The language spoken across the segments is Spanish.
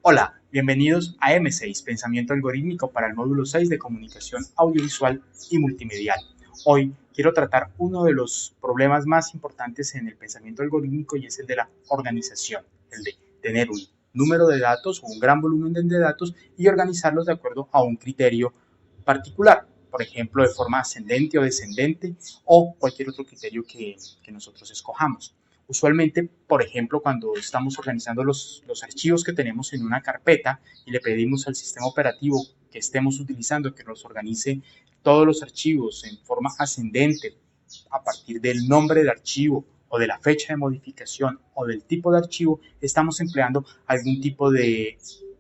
Hola, bienvenidos a M6, Pensamiento Algorítmico para el módulo 6 de Comunicación Audiovisual y Multimedial. Hoy quiero tratar uno de los problemas más importantes en el pensamiento algorítmico y es el de la organización, el de tener un número de datos o un gran volumen de datos y organizarlos de acuerdo a un criterio particular, por ejemplo, de forma ascendente o descendente o cualquier otro criterio que nosotros escojamos. Usualmente, por ejemplo, cuando estamos organizando los archivos que tenemos en una carpeta y le pedimos al sistema operativo que estemos utilizando que nos organice todos los archivos en forma ascendente a partir del nombre del archivo o de la fecha de modificación o del tipo de archivo, estamos empleando algún tipo de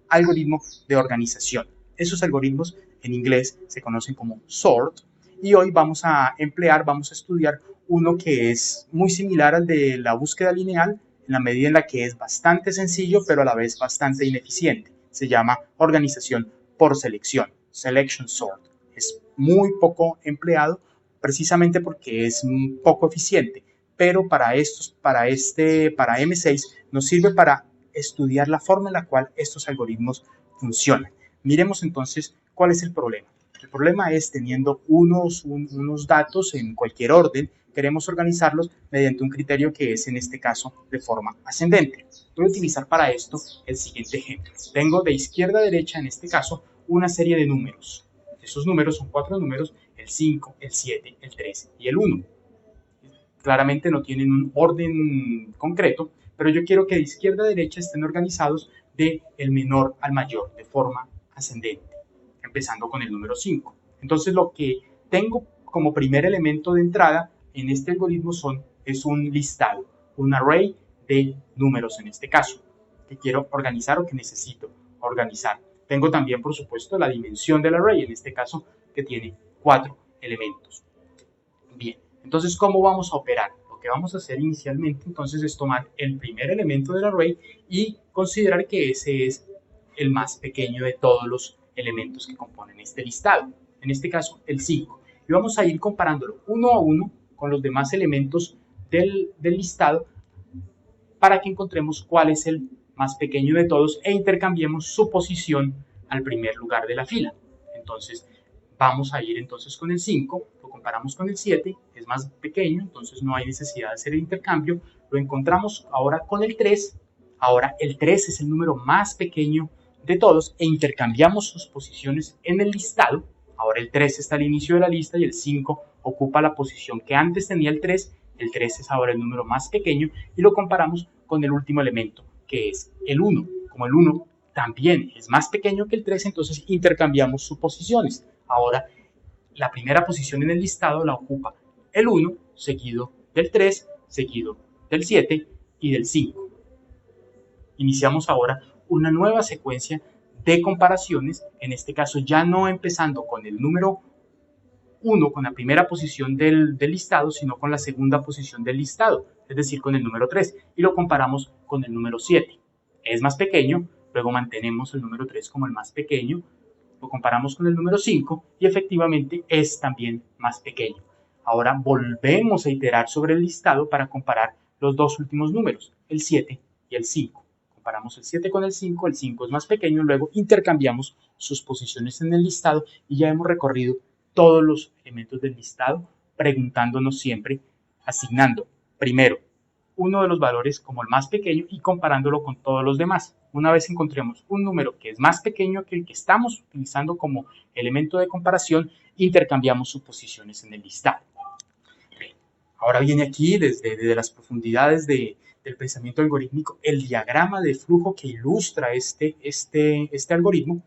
algoritmo de organización. Esos algoritmos en inglés se conocen como sort y hoy vamos a estudiar uno que es muy similar al de la búsqueda lineal en la medida en la que es bastante sencillo pero a la vez bastante ineficiente. Se llama organización por selección, selection sort. Es muy poco empleado precisamente porque es poco eficiente, pero para M6 nos sirve para estudiar la forma en la cual estos algoritmos funcionan. Miremos entonces cuál es el problema. El problema es teniendo unos datos en cualquier orden, queremos organizarlos mediante un criterio que es en este caso de forma ascendente. Voy a utilizar para esto el siguiente ejemplo. Tengo de izquierda a derecha en este caso una serie de números. Esos números son 4 números, el 5, el 7, el 3 y el 1. Claramente no tienen un orden concreto, pero yo quiero que de izquierda a derecha estén organizados del menor al mayor, de forma ascendente, empezando con el número 5. Entonces lo que tengo como primer elemento de entrada en este algoritmo es un listado, un array de números en este caso, que quiero organizar o que necesito organizar. Tengo también, por supuesto, la dimensión del array, en este caso, que tiene 4 elementos. Bien, entonces, ¿cómo vamos a operar? Lo que vamos a hacer inicialmente, entonces, es tomar el primer elemento del array y considerar que ese es el más pequeño de todos los elementos que componen este listado. En este caso, el 5. Y vamos a ir comparándolo uno a uno con los demás elementos del listado para que encontremos cuál es el más pequeño de todos e intercambiemos su posición al primer lugar de la fila. Entonces, vamos a ir entonces con el 5, lo comparamos con el 7, es más pequeño, entonces no hay necesidad de hacer el intercambio. Lo encontramos ahora con el 3, ahora el 3 es el número más pequeño de todos e intercambiamos sus posiciones en el listado. Ahora el 3 está al inicio de la lista y el 5 ocupa la posición que antes tenía el 3. El 3 es ahora el número más pequeño y lo comparamos con el último elemento, que es el 1. Como el 1 también es más pequeño que el 3, entonces intercambiamos sus posiciones. Ahora, la primera posición en el listado la ocupa el 1, seguido del 3, seguido del 7 y del 5. Iniciamos ahora una nueva secuencia de comparaciones, en este caso ya no empezando con el número 1, con la primera posición del listado, sino con la segunda posición del listado, es decir, con el número 3, y lo comparamos con el número 7. Es más pequeño, luego mantenemos el número 3 como el más pequeño, lo comparamos con el número 5 y efectivamente es también más pequeño. Ahora volvemos a iterar sobre el listado para comparar los dos últimos números, el 7 y el 5. Comparamos el 7 con el 5 es más pequeño, luego intercambiamos sus posiciones en el listado y ya hemos recorrido todos los elementos del listado, preguntándonos siempre, asignando primero uno de los valores como el más pequeño y comparándolo con todos los demás. Una vez encontremos un número que es más pequeño que el que estamos utilizando como elemento de comparación, intercambiamos sus posiciones en el listado. Bien, ahora viene aquí, desde las profundidades del pensamiento algorítmico, el diagrama de flujo que ilustra este algoritmo.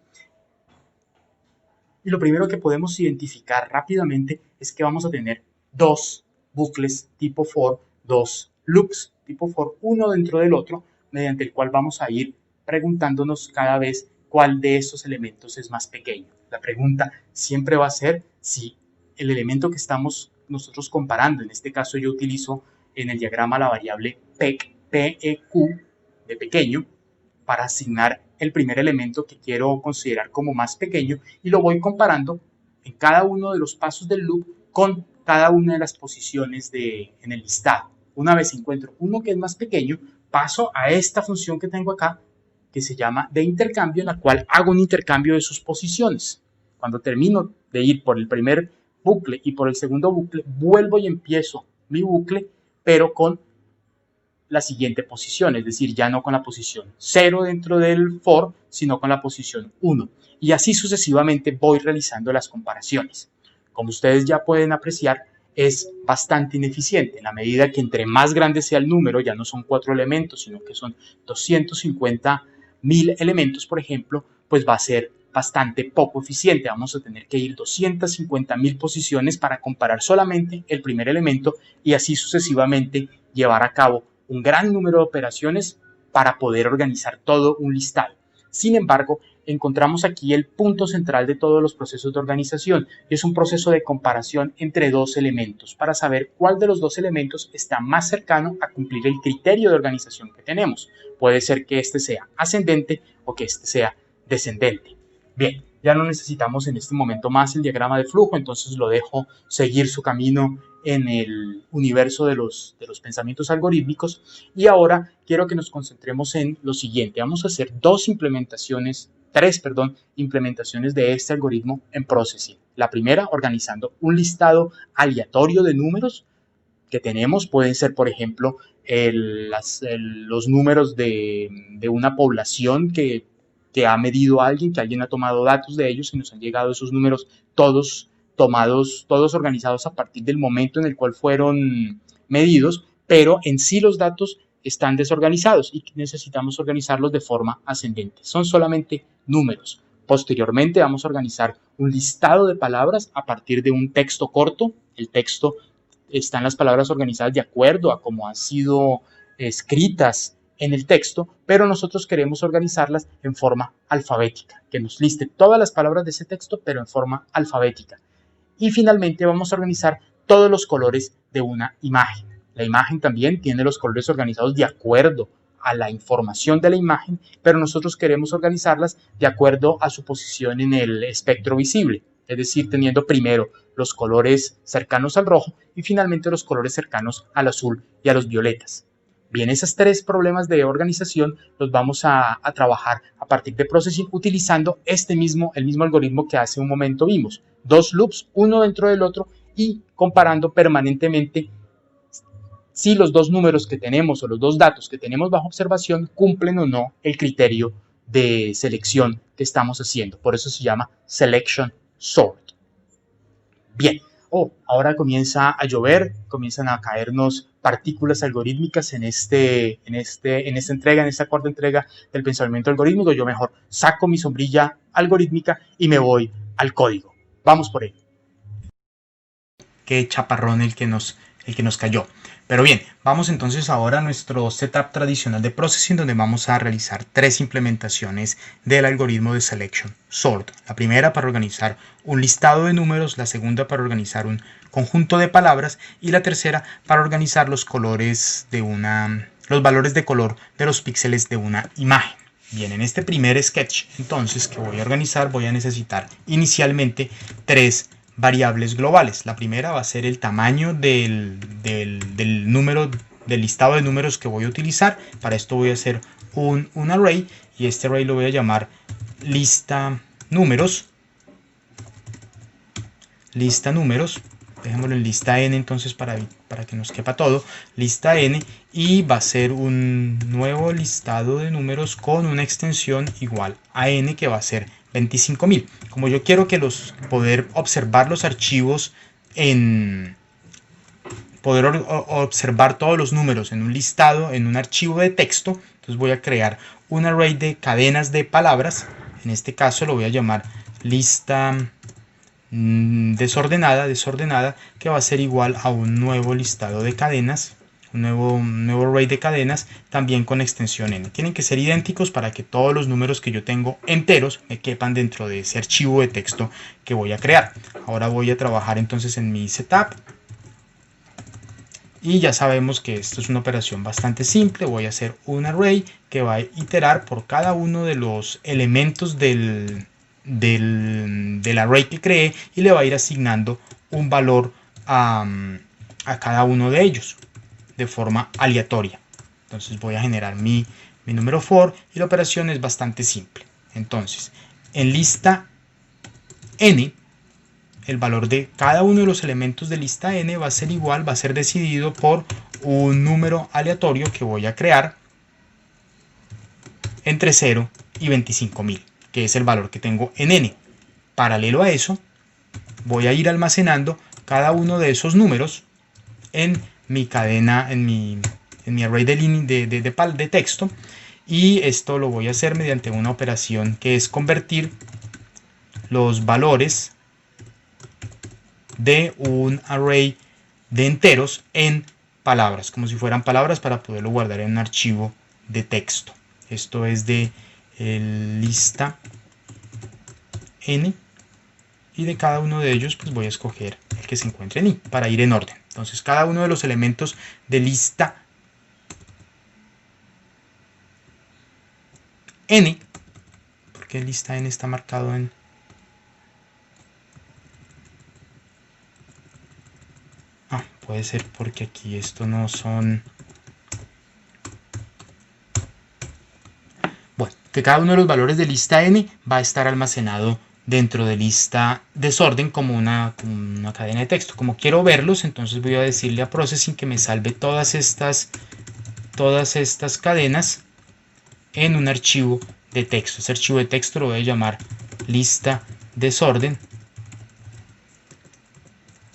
Y lo primero que podemos identificar rápidamente es que vamos a tener dos bucles tipo for, dos loops tipo for, uno dentro del otro, mediante el cual vamos a ir preguntándonos cada vez cuál de estos elementos es más pequeño. La pregunta siempre va a ser si el elemento que estamos nosotros comparando, en este caso yo utilizo en el diagrama la variable PEQ de pequeño, para asignar el primer elemento que quiero considerar como más pequeño y lo voy comparando en cada uno de los pasos del loop con cada una de las posiciones en el listado. Una vez encuentro uno que es más pequeño, paso a esta función que tengo acá, que se llama de intercambio, en la cual hago un intercambio de sus posiciones. Cuando termino de ir por el primer bucle y por el segundo bucle, vuelvo y empiezo mi bucle, pero con la siguiente posición, es decir, ya no con la posición 0 dentro del for, sino con la posición 1. Y así sucesivamente voy realizando las comparaciones. Como ustedes ya pueden apreciar, es bastante ineficiente, en la medida que entre más grande sea el número, ya no son 4 elementos, sino que son 250.000 elementos, por ejemplo, pues va a ser bastante poco eficiente. Vamos a tener que ir 250.000 posiciones para comparar solamente el primer elemento y así sucesivamente llevar a cabo un gran número de operaciones para poder organizar todo un listado. Sin embargo, encontramos aquí el punto central de todos los procesos de organización y es un proceso de comparación entre dos elementos para saber cuál de los dos elementos está más cercano a cumplir el criterio de organización que tenemos. Puede ser que este sea ascendente o que este sea descendente. Bien, ya no necesitamos en este momento más el diagrama de flujo, entonces lo dejo seguir su camino en el universo de los pensamientos algorítmicos. Y ahora quiero que nos concentremos en lo siguiente. Vamos a hacer tres implementaciones de este algoritmo en Processing. La primera, organizando un listado aleatorio de números que tenemos. Pueden ser, por ejemplo, los números de una población que ha medido alguien, que alguien ha tomado datos de ellos y nos han llegado esos números todos organizados a partir del momento en el cual fueron medidos, pero en sí los datos están desorganizados y necesitamos organizarlos de forma ascendente. Son solamente números. Posteriormente vamos a organizar un listado de palabras a partir de un texto corto. El texto están las palabras organizadas de acuerdo a cómo han sido escritas en el texto, pero nosotros queremos organizarlas en forma alfabética, que nos liste todas las palabras de ese texto, pero en forma alfabética. Y finalmente vamos a organizar todos los colores de una imagen. La imagen también tiene los colores organizados de acuerdo a la información de la imagen, pero nosotros queremos organizarlas de acuerdo a su posición en el espectro visible, es decir, teniendo primero los colores cercanos al rojo y finalmente los colores cercanos al azul y a los violetas. Bien, esos tres problemas de organización los vamos a trabajar a partir de Processing utilizando el mismo algoritmo que hace un momento vimos. Dos loops, uno dentro del otro y comparando permanentemente si los dos números que tenemos o los dos datos que tenemos bajo observación cumplen o no el criterio de selección que estamos haciendo. Por eso se llama Selection Sort. Bien. Ahora comienza a llover, comienzan a caernos partículas algorítmicas en esta cuarta entrega del pensamiento algorítmico. Yo mejor saco mi sombrilla algorítmica y me voy al código. Vamos por ello. Qué chaparrón el que nos cayó. Pero bien, vamos entonces ahora a nuestro setup tradicional de Processing, donde vamos a realizar tres implementaciones del algoritmo de Selection Sort. La primera para organizar un listado de números, la segunda para organizar un conjunto de palabras y la tercera para organizar los valores de color de los píxeles de una imagen. Bien, en este primer sketch entonces que voy a organizar voy a necesitar inicialmente tres variables globales. La primera va a ser el tamaño del número, del listado de números que voy a utilizar. Para esto voy a hacer un array y este array lo voy a llamar lista números. Dejémoslo en lista n entonces para que nos quepa todo. Lista n y va a ser un nuevo listado de números con una extensión igual a n que va a ser 25.000. Como yo quiero poder observar los archivos poder observar todos los números en un listado, en un archivo de texto, entonces voy a crear un array de cadenas de palabras. En este caso lo voy a llamar lista desordenada, que va a ser igual a un nuevo listado de cadenas, un nuevo array de cadenas, también con extensión n. Tienen que ser idénticos para que todos los números que yo tengo enteros me quepan dentro de ese archivo de texto que voy a crear. Ahora voy a trabajar entonces en mi setup. Y ya sabemos que esto es una operación bastante simple. Voy a hacer un array que va a iterar por cada uno de los elementos del array que creé y le va a ir asignando un valor a cada uno de ellos de forma aleatoria. Entonces voy a generar mi número for y la operación es bastante simple. Entonces, en lista n, el valor de cada uno de los elementos de lista n va a ser igual, va a ser decidido por un número aleatorio que voy a crear entre 0 y 25.000, que es el valor que tengo en n. Paralelo a eso, voy a ir almacenando cada uno de esos números en mi cadena, en mi array de texto, y esto lo voy a hacer mediante una operación que es convertir los valores de un array de enteros en palabras, como si fueran palabras, para poderlo guardar en un archivo de texto. Esto es de lista n, y de cada uno de ellos pues voy a escoger el que se encuentre en i para ir en orden. Entonces cada uno de los elementos de lista n, porque lista n está marcado en... puede ser porque aquí esto no son... Bueno, que cada uno de los valores de lista n va a estar almacenado dentro de lista desorden como una cadena de texto. Como quiero verlos, entonces voy a decirle a Processing que me salve todas estas cadenas en un archivo de texto. Ese archivo de texto lo voy a llamar lista desorden,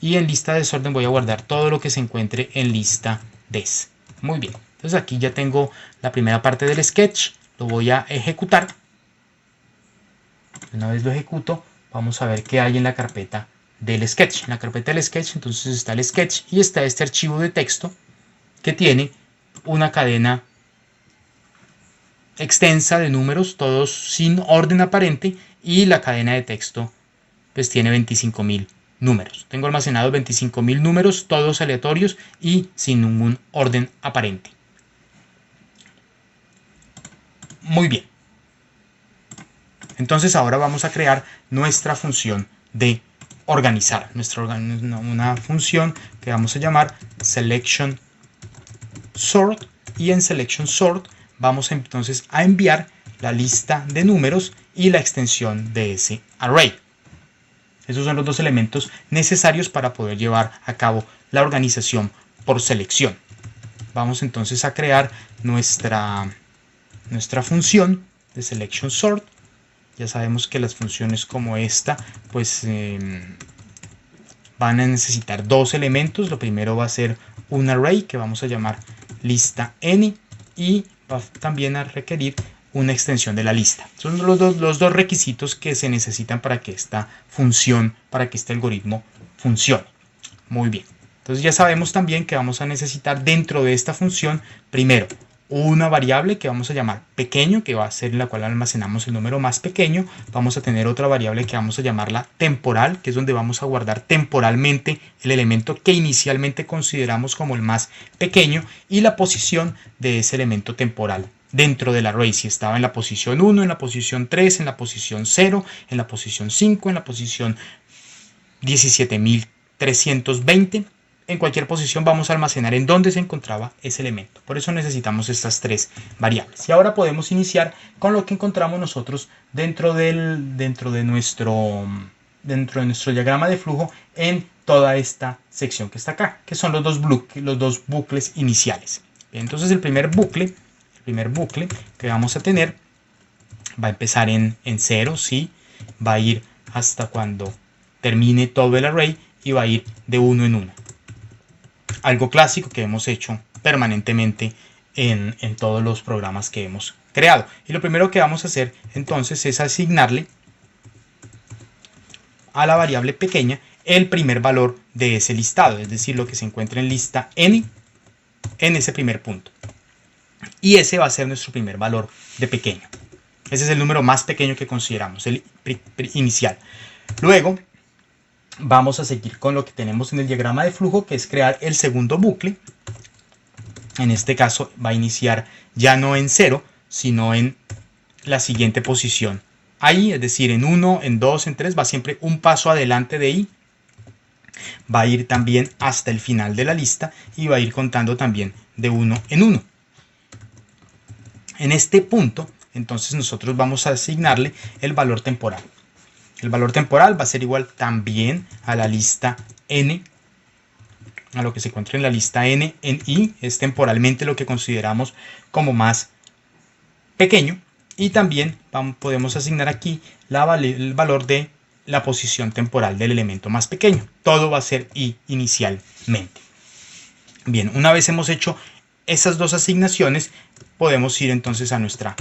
y en lista desorden voy a guardar todo lo que se encuentre en lista des. Muy bien, entonces aquí ya tengo la primera parte del sketch. Lo voy a ejecutar. Una vez lo ejecuto, vamos a ver qué hay en la carpeta del sketch. En la carpeta del sketch entonces está el sketch y está este archivo de texto que tiene una cadena extensa de números, todos sin orden aparente, y la cadena de texto pues tiene 25.000 números. Tengo almacenados 25.000 números, todos aleatorios y sin ningún orden aparente. Muy bien. Entonces ahora vamos a crear nuestra función de organizar. Una función que vamos a llamar selection sort, y en selection sort vamos entonces a enviar la lista de números y la extensión de ese array. Esos son los dos elementos necesarios para poder llevar a cabo la organización por selección. Vamos entonces a crear nuestra función de selection sort. Ya sabemos que las funciones como esta pues van a necesitar dos elementos. Lo primero va a ser un array que vamos a llamar lista n, y va también a requerir una extensión de la lista. Son los dos requisitos que se necesitan para que esta función, para que este algoritmo funcione. Muy bien. Entonces ya sabemos también que vamos a necesitar dentro de esta función primero una variable que vamos a llamar pequeño, que va a ser en la cual almacenamos el número más pequeño. Vamos a tener otra variable que vamos a llamarla temporal, que es donde vamos a guardar temporalmente el elemento que inicialmente consideramos como el más pequeño, y la posición de ese elemento temporal dentro del array, si estaba en la posición 1, en la posición 3, en la posición 0, en la posición 5, en la posición 17.320. En cualquier posición vamos a almacenar en dónde se encontraba ese elemento. Por eso necesitamos estas tres variables. Y ahora podemos iniciar con lo que encontramos nosotros dentro de nuestro diagrama de flujo en toda esta sección que está acá, que son los dos bucles iniciales. Entonces el primer bucle que vamos a tener va a empezar en 0, ¿sí? Va a ir hasta cuando termine todo el array y va a ir de uno en uno. Algo clásico que hemos hecho permanentemente en todos los programas que hemos creado. Y lo primero que vamos a hacer entonces es asignarle a la variable pequeña el primer valor de ese listado, es decir, lo que se encuentra en lista n en ese primer punto. Y ese va a ser nuestro primer valor de pequeño. Ese es el número más pequeño que consideramos, el inicial. Luego vamos a seguir con lo que tenemos en el diagrama de flujo, que es crear el segundo bucle. En este caso va a iniciar ya no en 0, sino en la siguiente posición ahí, es decir, en 1, en 2, en 3, va siempre un paso adelante de i. va a ir también hasta el final de la lista y va a ir contando también de uno en uno. En este punto, entonces nosotros vamos a asignarle el valor temporal. El valor temporal va a ser igual también a la lista n, a lo que se encuentra en la lista n en i, es temporalmente lo que consideramos como más pequeño, y también podemos asignar aquí el valor de la posición temporal del elemento más pequeño. Todo va a ser i inicialmente. Bien, una vez hemos hecho esas dos asignaciones, podemos ir entonces a nuestra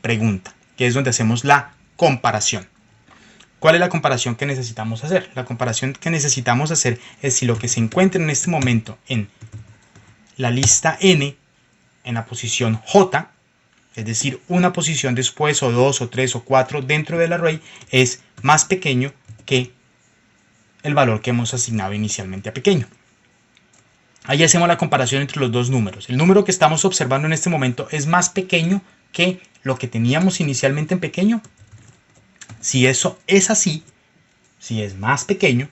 pregunta, que es donde hacemos la comparación. ¿Cuál es la comparación que necesitamos hacer? La comparación que necesitamos hacer es si lo que se encuentra en este momento en la lista n, en la posición j, es decir, una posición después, o 2, o 3, o 4 dentro del array, es más pequeño que el valor que hemos asignado inicialmente a pequeño. Ahí hacemos la comparación entre los dos números. El número que estamos observando en este momento es más pequeño que lo que teníamos inicialmente en pequeño. Si eso es así, si es más pequeño,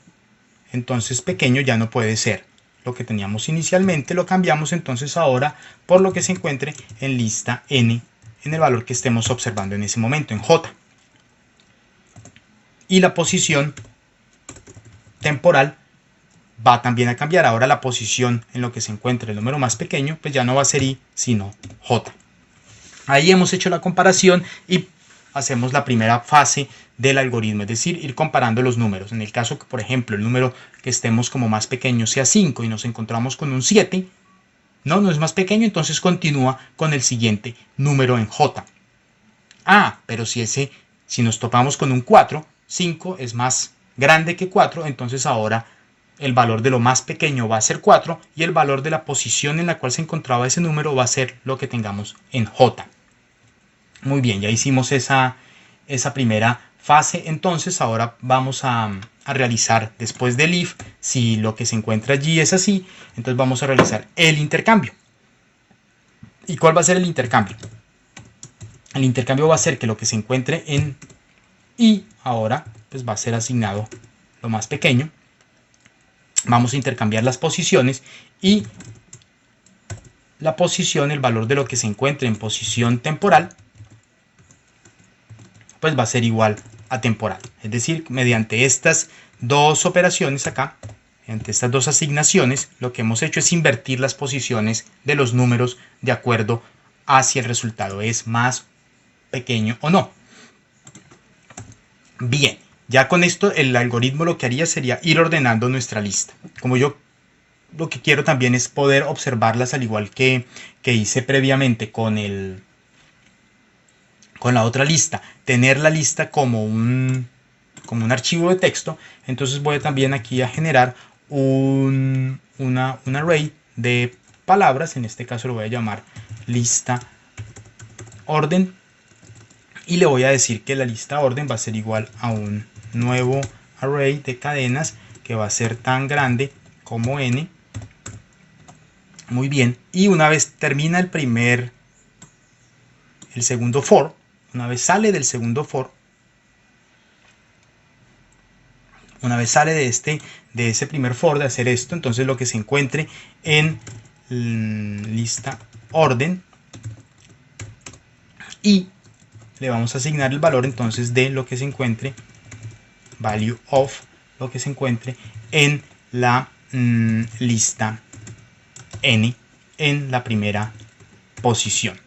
entonces pequeño ya no puede ser. Lo que teníamos inicialmente lo cambiamos entonces ahora por lo que se encuentre en lista n, en el valor que estemos observando en ese momento, en j. Y la posición temporal va también a cambiar. Ahora la posición en lo que se encuentra el número más pequeño, pues ya no va a ser i, sino j. Ahí hemos hecho la comparación y hacemos la primera fase del algoritmo, es decir, ir comparando los números. En el caso que, por ejemplo, el número que estemos como más pequeño sea 5 y nos encontramos con un 7, no es más pequeño, entonces continúa con el siguiente número en j. Pero si nos topamos con un 4, 5 es más grande que 4, entonces ahora el valor de lo más pequeño va a ser 4 y el valor de la posición en la cual se encontraba ese número va a ser lo que tengamos en j. Muy bien, ya hicimos esa primera fase. Entonces ahora vamos a realizar, después del if, si lo que se encuentra allí es así, entonces vamos a realizar el intercambio. ¿Y cuál va a ser el intercambio? El intercambio va a ser que lo que se encuentre en i ahora pues va a ser asignado lo más pequeño. Vamos a intercambiar las posiciones y la posición, el valor de lo que se encuentre en posición temporal, pues va a ser igual a temporal. Es decir, mediante estas dos operaciones acá, mediante estas dos asignaciones, lo que hemos hecho es invertir las posiciones de los números de acuerdo a si el resultado es más pequeño o no. Bien, ya con esto el algoritmo lo que haría sería ir ordenando nuestra lista. Como yo lo que quiero también es poder observarlas al igual que hice previamente con la otra lista, tener la lista como un archivo de texto, entonces voy también aquí a generar un array de palabras. En este caso lo voy a llamar lista orden y le voy a decir que la lista orden va a ser igual a un nuevo array de cadenas que va a ser tan grande como n. Muy bien, y una vez termina el segundo for, una vez sale del segundo for, una vez sale de ese primer for, de hacer esto, entonces lo que se encuentre en lista orden, y le vamos a asignar el valor entonces de lo que se encuentre, value of, lo que se encuentre en la lista n en la primera posición.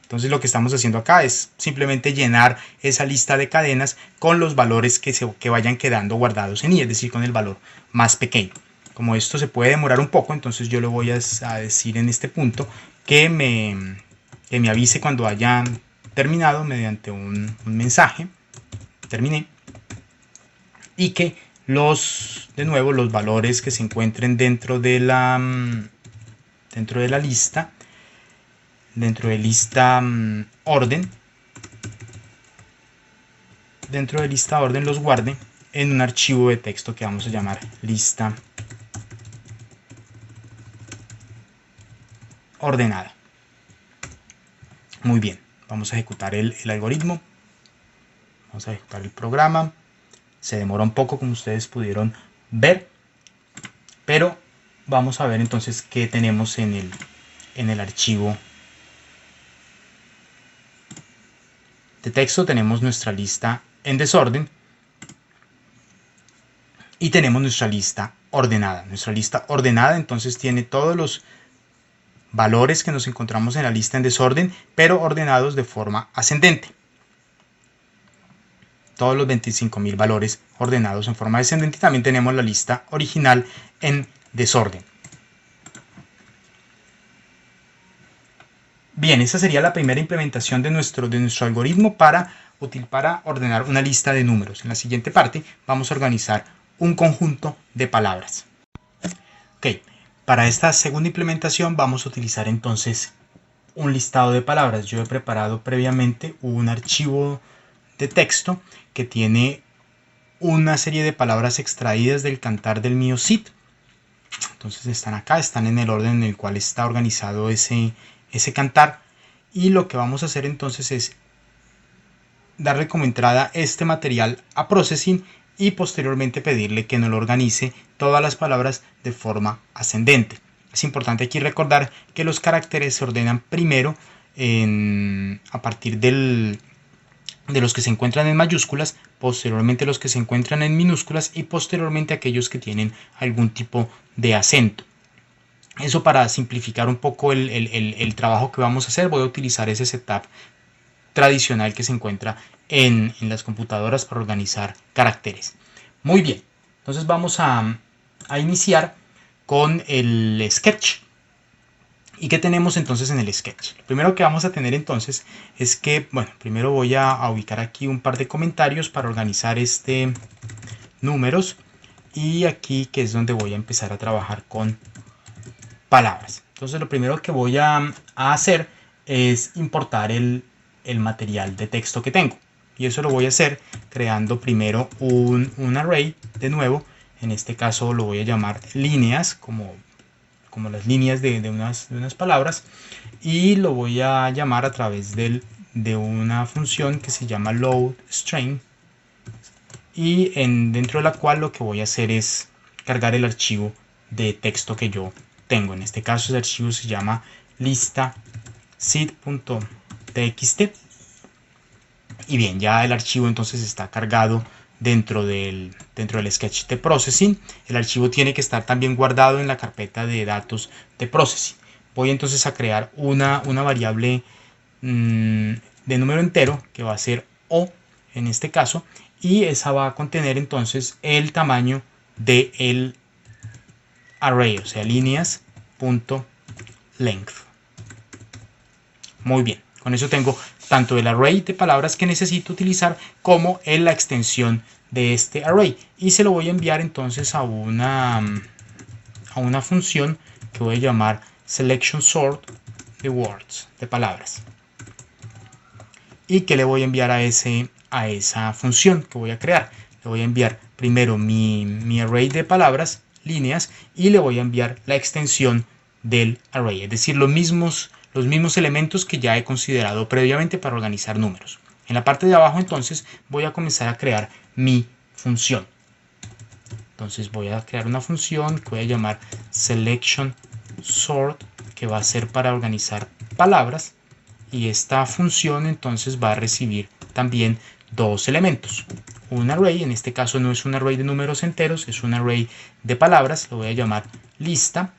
Entonces lo que estamos haciendo acá es simplemente llenar esa lista de cadenas con los valores que vayan quedando guardados en i, es decir, con el valor más pequeño. Como esto se puede demorar un poco, entonces yo le voy a decir en este punto que me avise cuando haya terminado mediante un mensaje, terminé, y que de nuevo los valores que se encuentren dentro de la lista, dentro de lista orden, los guarde en un archivo de texto que vamos a llamar lista ordenada. Muy bien, vamos a ejecutar el algoritmo, vamos a ejecutar el programa. Se demora un poco, como ustedes pudieron ver, pero vamos a ver entonces qué tenemos en el archivo de texto. Tenemos nuestra lista en desorden y tenemos nuestra lista ordenada. Nuestra lista ordenada entonces tiene todos los valores que nos encontramos en la lista en desorden, pero ordenados de forma ascendente. Todos los 25.000 valores ordenados en forma descendente. También tenemos la lista original en desorden. Bien, esa sería la primera implementación de nuestro algoritmo para ordenar una lista de números. En la siguiente parte vamos a organizar un conjunto de palabras. Ok, para esta segunda implementación vamos a utilizar entonces un listado de palabras. Yo he preparado previamente un archivo de texto que tiene una serie de palabras extraídas del cantar del mío Cid. Entonces están acá, están en el orden en el cual está organizado ese cantar, y lo que vamos a hacer entonces es darle como entrada este material a Processing y posteriormente pedirle que nos lo organice todas las palabras de forma ascendente. Es importante aquí recordar que los caracteres se ordenan primero a partir de los que se encuentran en mayúsculas, posteriormente los que se encuentran en minúsculas y posteriormente aquellos que tienen algún tipo de acento. Eso para simplificar un poco el trabajo que vamos a hacer. Voy a utilizar ese setup tradicional que se encuentra en las computadoras para organizar caracteres. Muy bien, entonces vamos a iniciar con el sketch. ¿Y qué tenemos entonces en el sketch? Lo primero que vamos a tener entonces es que, bueno, primero voy a ubicar aquí un par de comentarios para organizar números, y aquí que es donde voy a empezar a trabajar con palabras. Entonces lo primero que voy a hacer es importar el material de texto que tengo, y eso lo voy a hacer creando primero un array. De nuevo, en este caso lo voy a llamar líneas, como las líneas de unas palabras, y lo voy a llamar a través de una función que se llama loadString, y dentro de la cual lo que voy a hacer es cargar el archivo de texto que yo tengo. En este caso ese archivo se llama lista cid.txt, y bien, ya el archivo entonces está cargado dentro del sketch de Processing. El archivo tiene que estar también guardado en la carpeta de datos de Processing. Voy entonces a crear una variable de número entero que va a ser O en este caso, y esa va a contener entonces el tamaño del array, o sea, líneas.length. Muy bien, con eso tengo tanto el array de palabras que necesito utilizar como la extensión de este array, y se lo voy a enviar entonces a una función que voy a llamar selection sort de words, de palabras. ¿Y que le voy a enviar a esa función que voy a crear? Le voy a enviar primero mi array de palabras, líneas, y le voy a enviar la extensión del array, es decir, los mismos elementos que ya he considerado previamente para organizar números. En la parte de abajo entonces voy a comenzar a crear mi función. Entonces voy a crear una función que voy a llamar selection sort, que va a ser para organizar palabras, y esta función entonces va a recibir también dos elementos, un array. En este caso no es un array de números enteros, es un array de palabras, lo voy a llamar lista,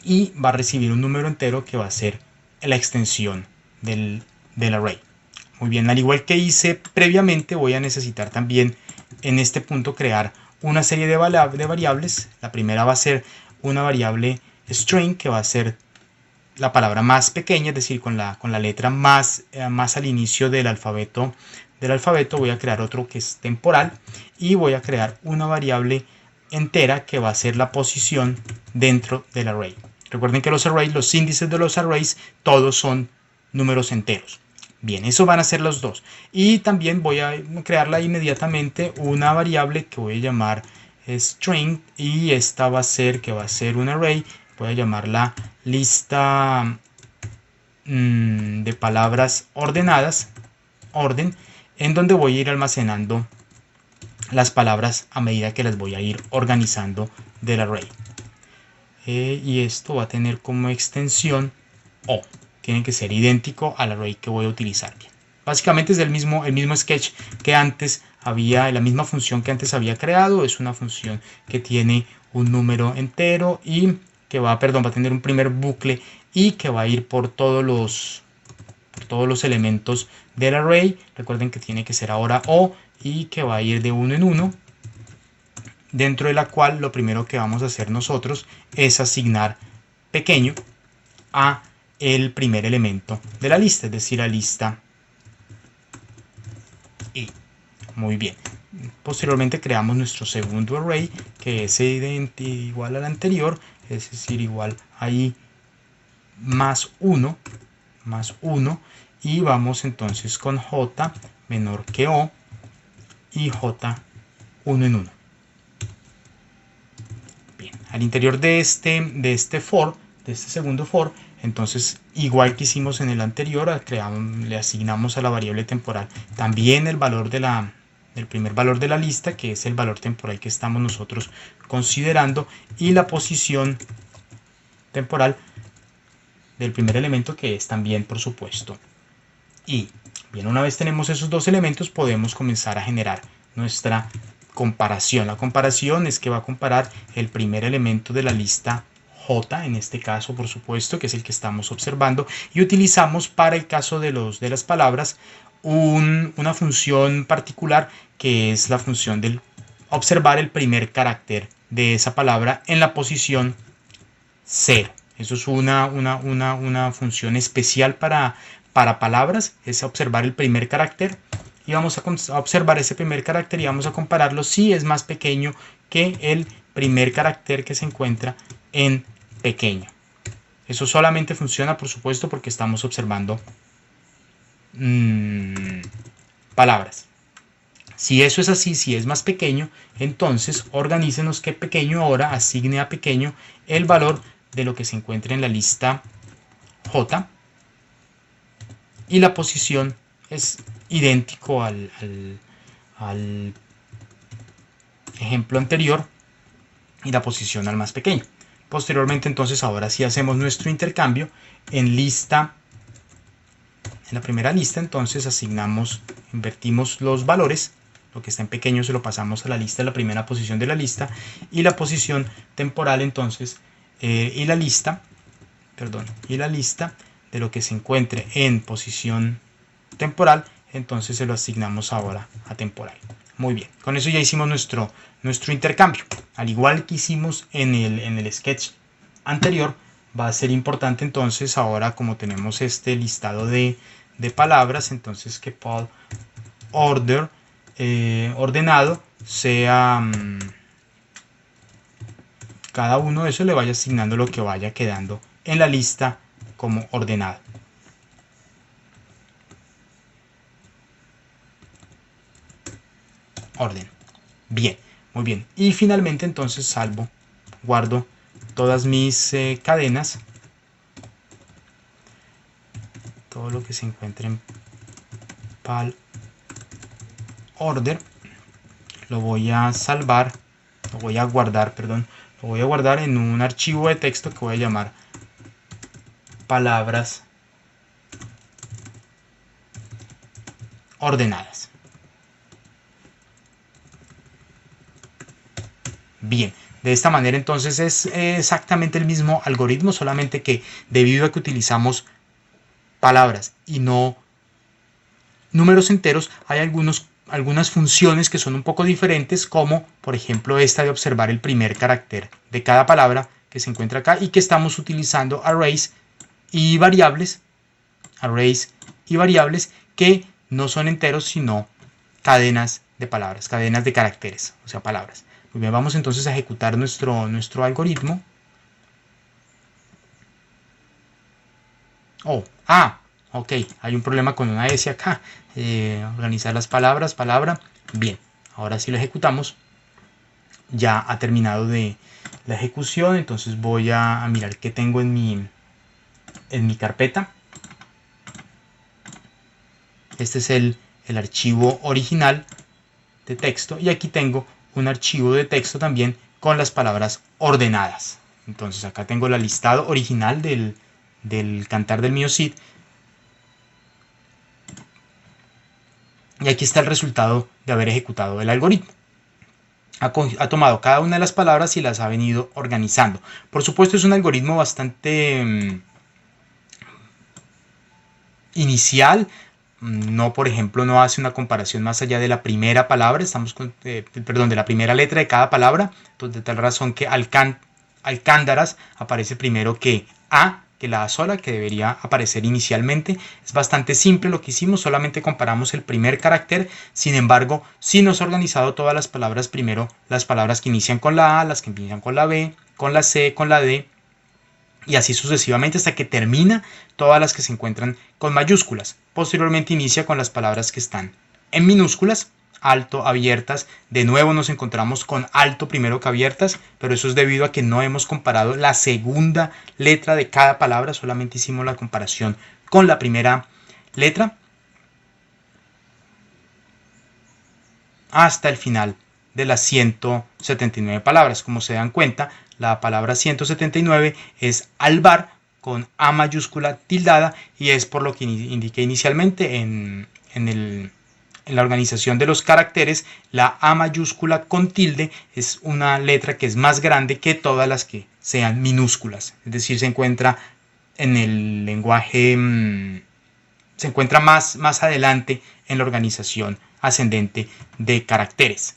y va a recibir un número entero que va a ser la extensión del array. Muy bien, al igual que hice previamente, voy a necesitar también en este punto crear una serie de variables. La primera va a ser una variable string, que va a ser la palabra más pequeña, es decir, con la letra más al inicio del alfabeto. Voy a crear otro que es temporal, y voy a crear una variable entera que va a ser la posición dentro del array. Recuerden que los índices de los arrays, todos son números enteros. Bien, eso van a ser los dos. Y también voy a crearla inmediatamente una variable que voy a llamar string, y esta va a ser un array. Voy a llamarla lista de palabras ordenadas, orden, en donde voy a ir almacenando las palabras a medida que las voy a ir organizando del array. Y esto va a tener como extensión O. Tiene que ser idéntico al array que voy a utilizar. Bien. Básicamente es el mismo sketch que antes había, la misma función que antes había creado. Es una función que tiene un número entero y que va a tener un primer bucle y que va a ir por todos los elementos del array. Recuerden que tiene que ser ahora O y que va a ir de uno en uno, dentro de la cual lo primero que vamos a hacer nosotros es asignar pequeño a el primer elemento de la lista, es decir, a lista I. Muy bien. Posteriormente creamos nuestro segundo array, que es igual al anterior, es decir, igual a I más 1, y vamos entonces con J menor que O y J 1 en 1. Bien, al interior de este segundo for, entonces igual que hicimos en el anterior, le asignamos a la variable temporal también el valor del primer valor de la lista, que es el valor temporal que estamos nosotros considerando, y la posición temporal del primer elemento, que es también, por supuesto, I. Bien, una vez tenemos esos dos elementos, podemos comenzar a generar nuestra comparación. La comparación es que va a comparar el primer elemento de la lista J, en este caso, por supuesto, que es el que estamos observando, y utilizamos para el caso de las palabras una función particular, que es la función del observar el primer carácter de esa palabra en la posición 0. Eso es una función especial para palabras, es observar el primer carácter, y vamos a observar ese primer carácter y vamos a compararlo si es más pequeño que el primer carácter que se encuentra en pequeño. Eso solamente funciona, por supuesto, porque estamos observando palabras. Si eso es así, si es más pequeño, entonces organícenos que pequeño ahora asigne a pequeño el valor de lo que se encuentra en la lista J, y la posición es idéntico al ejemplo anterior, y la posición al más pequeño. Posteriormente, entonces, ahora sí hacemos nuestro intercambio en la primera lista. Entonces invertimos los valores, lo que está en pequeño se lo pasamos a la lista, la primera posición de la lista, y la posición temporal entonces, y la lista de lo que se encuentre en posición temporal, entonces se lo asignamos ahora a temporal. Muy bien, con eso ya hicimos nuestro intercambio. Al igual que hicimos en el sketch anterior, va a ser importante entonces ahora, como tenemos este listado de palabras, entonces que Paul ordenado sea cada uno de esos le vaya asignando lo que vaya quedando en la lista como ordenado. Orden. Bien, muy bien. Y finalmente entonces guardo todas mis cadenas, todo lo que se encuentre en pal order, lo voy a guardar en un archivo de texto que voy a llamar palabras ordenadas. Bien, de esta manera entonces es exactamente el mismo algoritmo, solamente que debido a que utilizamos palabras y no números enteros, hay algunas funciones que son un poco diferentes, como por ejemplo esta de observar el primer carácter de cada palabra que se encuentra acá, y que estamos utilizando arrays y variables que no son enteros sino cadenas de palabras, cadenas de caracteres, o sea, palabras. Muy bien, vamos entonces a ejecutar nuestro algoritmo. Ok, hay un problema con una S acá. Organizar las palabras, bien, ahora sí lo ejecutamos. Ya ha terminado de la ejecución, entonces voy a mirar qué tengo en mi carpeta. Este es el archivo original de texto, y aquí tengo un archivo de texto también con las palabras ordenadas. Entonces acá tengo el listado original del Cantar del Mío Cid. Y aquí está el resultado de haber ejecutado el algoritmo. Ha tomado cada una de las palabras y las ha venido organizando. Por supuesto, es un algoritmo bastante inicial. No, por ejemplo, no hace una comparación más allá de la primera palabra, de la primera letra de cada palabra, de tal razón que Alcándaras aparece primero que A, que la A sola, que debería aparecer inicialmente. Es bastante simple lo que hicimos, solamente comparamos el primer carácter. Sin embargo, sí nos ha organizado todas las palabras primero, las palabras que inician con la A, las que inician con la B, con la C, con la D, y así sucesivamente hasta que termina todas las que se encuentran con mayúsculas. Posteriormente inicia con las palabras que están en minúsculas, alto, abiertas. De nuevo nos encontramos con alto primero que abiertas, pero eso es debido a que no hemos comparado la segunda letra de cada palabra, solamente hicimos la comparación con la primera letra hasta el final de las 179 palabras. Como se dan cuenta, la palabra 179 es albar con A mayúscula tildada, y es por lo que indiqué inicialmente en la organización de los caracteres. La A mayúscula con tilde es una letra que es más grande que todas las que sean minúsculas, es decir, se encuentra en el lenguaje, se encuentra más adelante en la organización ascendente de caracteres.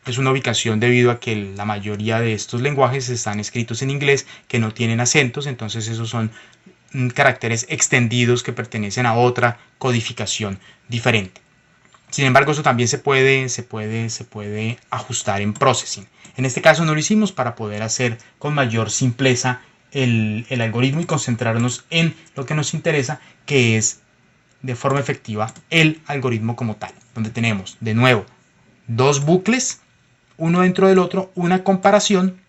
Es una ubicación debido a que la mayoría de estos lenguajes están escritos en inglés, que no tienen acentos, entonces esos son caracteres extendidos que pertenecen a otra codificación diferente. Sin embargo, eso también se puede ajustar en processing. En este caso no lo hicimos para poder hacer con mayor simpleza el algoritmo y concentrarnos en lo que nos interesa, que es de forma efectiva el algoritmo como tal, donde tenemos de nuevo dos bucles, uno dentro del otro, una comparación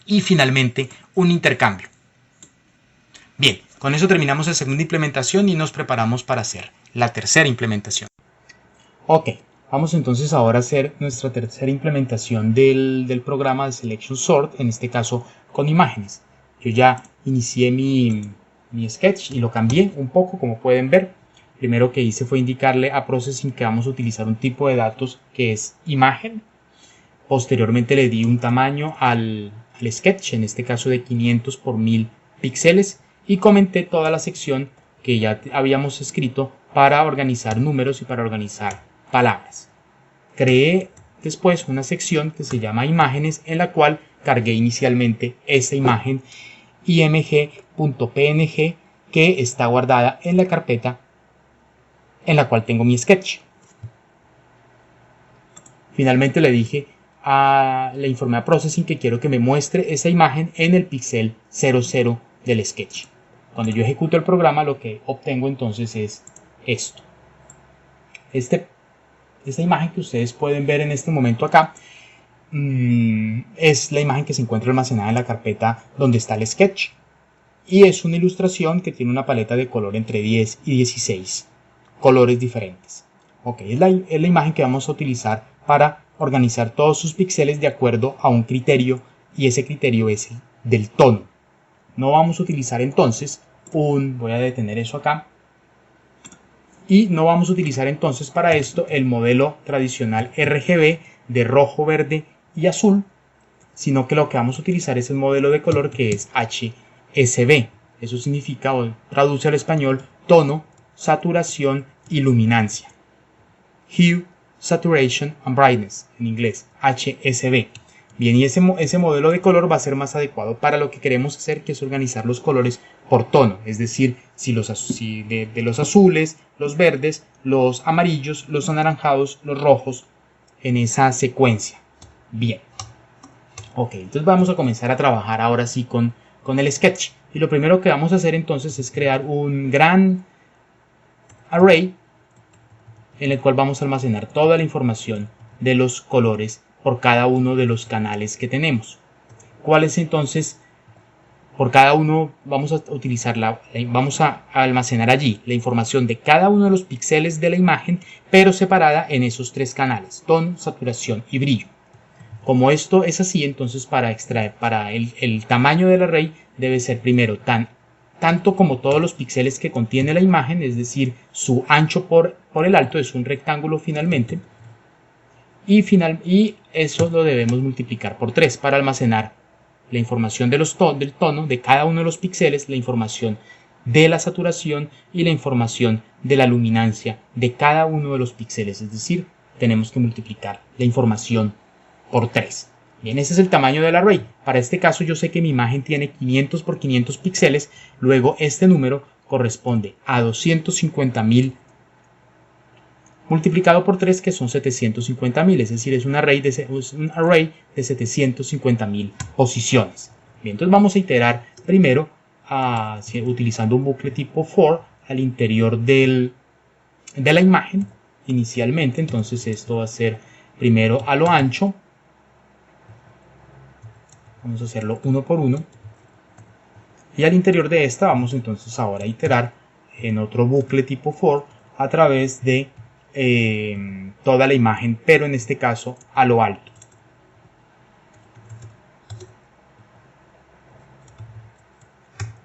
y finalmente un intercambio. Bien, con eso terminamos la segunda implementación y nos preparamos para hacer la tercera implementación. Ok, vamos entonces ahora a hacer nuestra tercera implementación del programa de Selection Sort, en este caso con imágenes. Yo ya inicié mi sketch y lo cambié un poco, como pueden ver. Primero que hice fue indicarle a Processing que vamos a utilizar un tipo de datos que es imagen. Posteriormente le di un tamaño al sketch, en este caso de 500 por 1000 píxeles, y comenté toda la sección que ya habíamos escrito para organizar números y para organizar palabras. Creé después una sección que se llama imágenes, en la cual cargué inicialmente esta imagen img.png que está guardada en la carpeta en la cual tengo mi sketch. Finalmente le informé a Processing que quiero que me muestre esa imagen en el píxel 00 del sketch. Cuando yo ejecuto el programa, lo que obtengo entonces es esto. Esta imagen que ustedes pueden ver en este momento acá es la imagen que se encuentra almacenada en la carpeta donde está el sketch, y es una ilustración que tiene una paleta de color entre 10 y 16 colores diferentes. Ok, es la imagen que vamos a utilizar para organizar todos sus píxeles de acuerdo a un criterio, y ese criterio es el del tono. No vamos a utilizar entonces voy a detener eso acá, y no vamos a utilizar entonces para esto el modelo tradicional RGB de rojo, verde y azul, sino que lo que vamos a utilizar es el modelo de color que es HSV. Eso significa, o traduce al español, tono, saturación y luminancia. Hue, Saturation and Brightness, en inglés, HSV. Bien, y ese modelo de color va a ser más adecuado para lo que queremos hacer, que es organizar los colores por tono, es decir, de los azules, los verdes, los amarillos, los anaranjados, los rojos, en esa secuencia. Bien. Ok, entonces vamos a comenzar a trabajar ahora sí con el sketch. Y lo primero que vamos a hacer entonces es crear un gran array en el cual vamos a almacenar toda la información de los colores por cada uno de los canales que tenemos. ¿Cuál es entonces? Por cada uno vamos a utilizar vamos a almacenar allí la información de cada uno de los píxeles de la imagen, pero separada en esos tres canales: tono, saturación y brillo. Como esto es así, entonces para el tamaño del array debe ser primero tanto como todos los píxeles que contiene la imagen, es decir, su ancho por el alto, es un rectángulo finalmente, y eso lo debemos multiplicar por 3 para almacenar la información del tono de cada uno de los píxeles, la información de la saturación y la información de la luminancia de cada uno de los píxeles, es decir, tenemos que multiplicar la información por 3. Bien, ese es el tamaño del array. Para este caso yo sé que mi imagen tiene 500 por 500 píxeles, luego este número corresponde a 250.000 multiplicado por 3, que son 750.000, es decir, es un array de 750.000 posiciones. Bien, entonces vamos a iterar primero utilizando un bucle tipo for al interior de la imagen inicialmente. Entonces esto va a ser primero a lo ancho, vamos a hacerlo uno por uno, y al interior de esta vamos entonces ahora a iterar en otro bucle tipo for a través de toda la imagen, pero en este caso a lo alto.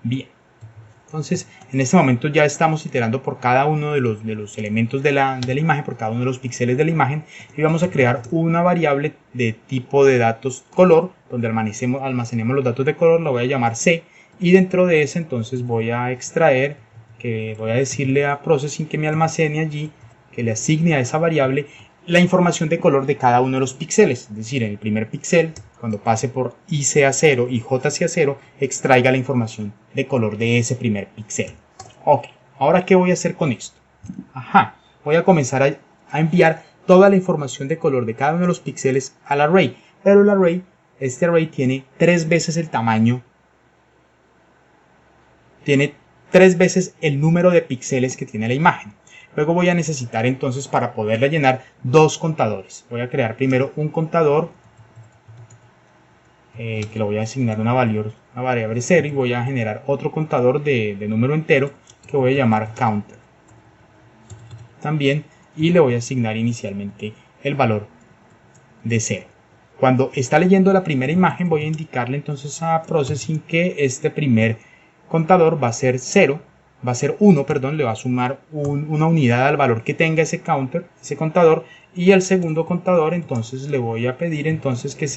Bien, entonces en este momento ya estamos iterando por cada uno de los elementos de la imagen, por cada uno de los píxeles de la imagen, y vamos a crear una variable de tipo de datos color, donde almacenemos los datos de color, la voy a llamar C, y dentro de ese entonces voy a extraer, que voy a decirle a processing que me almacene allí, que le asigne a esa variable la información de color de cada uno de los píxeles, es decir, en el primer píxel, cuando pase por IC a 0 y J hacia 0, extraiga la información de color de ese primer píxel. Ok, ahora ¿qué voy a hacer con esto? Voy a comenzar a enviar toda la información de color de cada uno de los píxeles al array, pero este array tiene 3 veces el tamaño, tiene 3 veces el número de píxeles que tiene la imagen. Luego voy a necesitar entonces, para poderla llenar, dos contadores. Voy a crear primero un contador que lo voy a asignar una variable 0, y voy a generar otro contador de número entero que voy a llamar counter también, y le voy a asignar inicialmente el valor de 0. Cuando está leyendo la primera imagen, voy a indicarle entonces a processing que este primer contador va a ser 1, le va a sumar una unidad al valor que tenga ese contador, y el segundo contador entonces le voy a pedir entonces que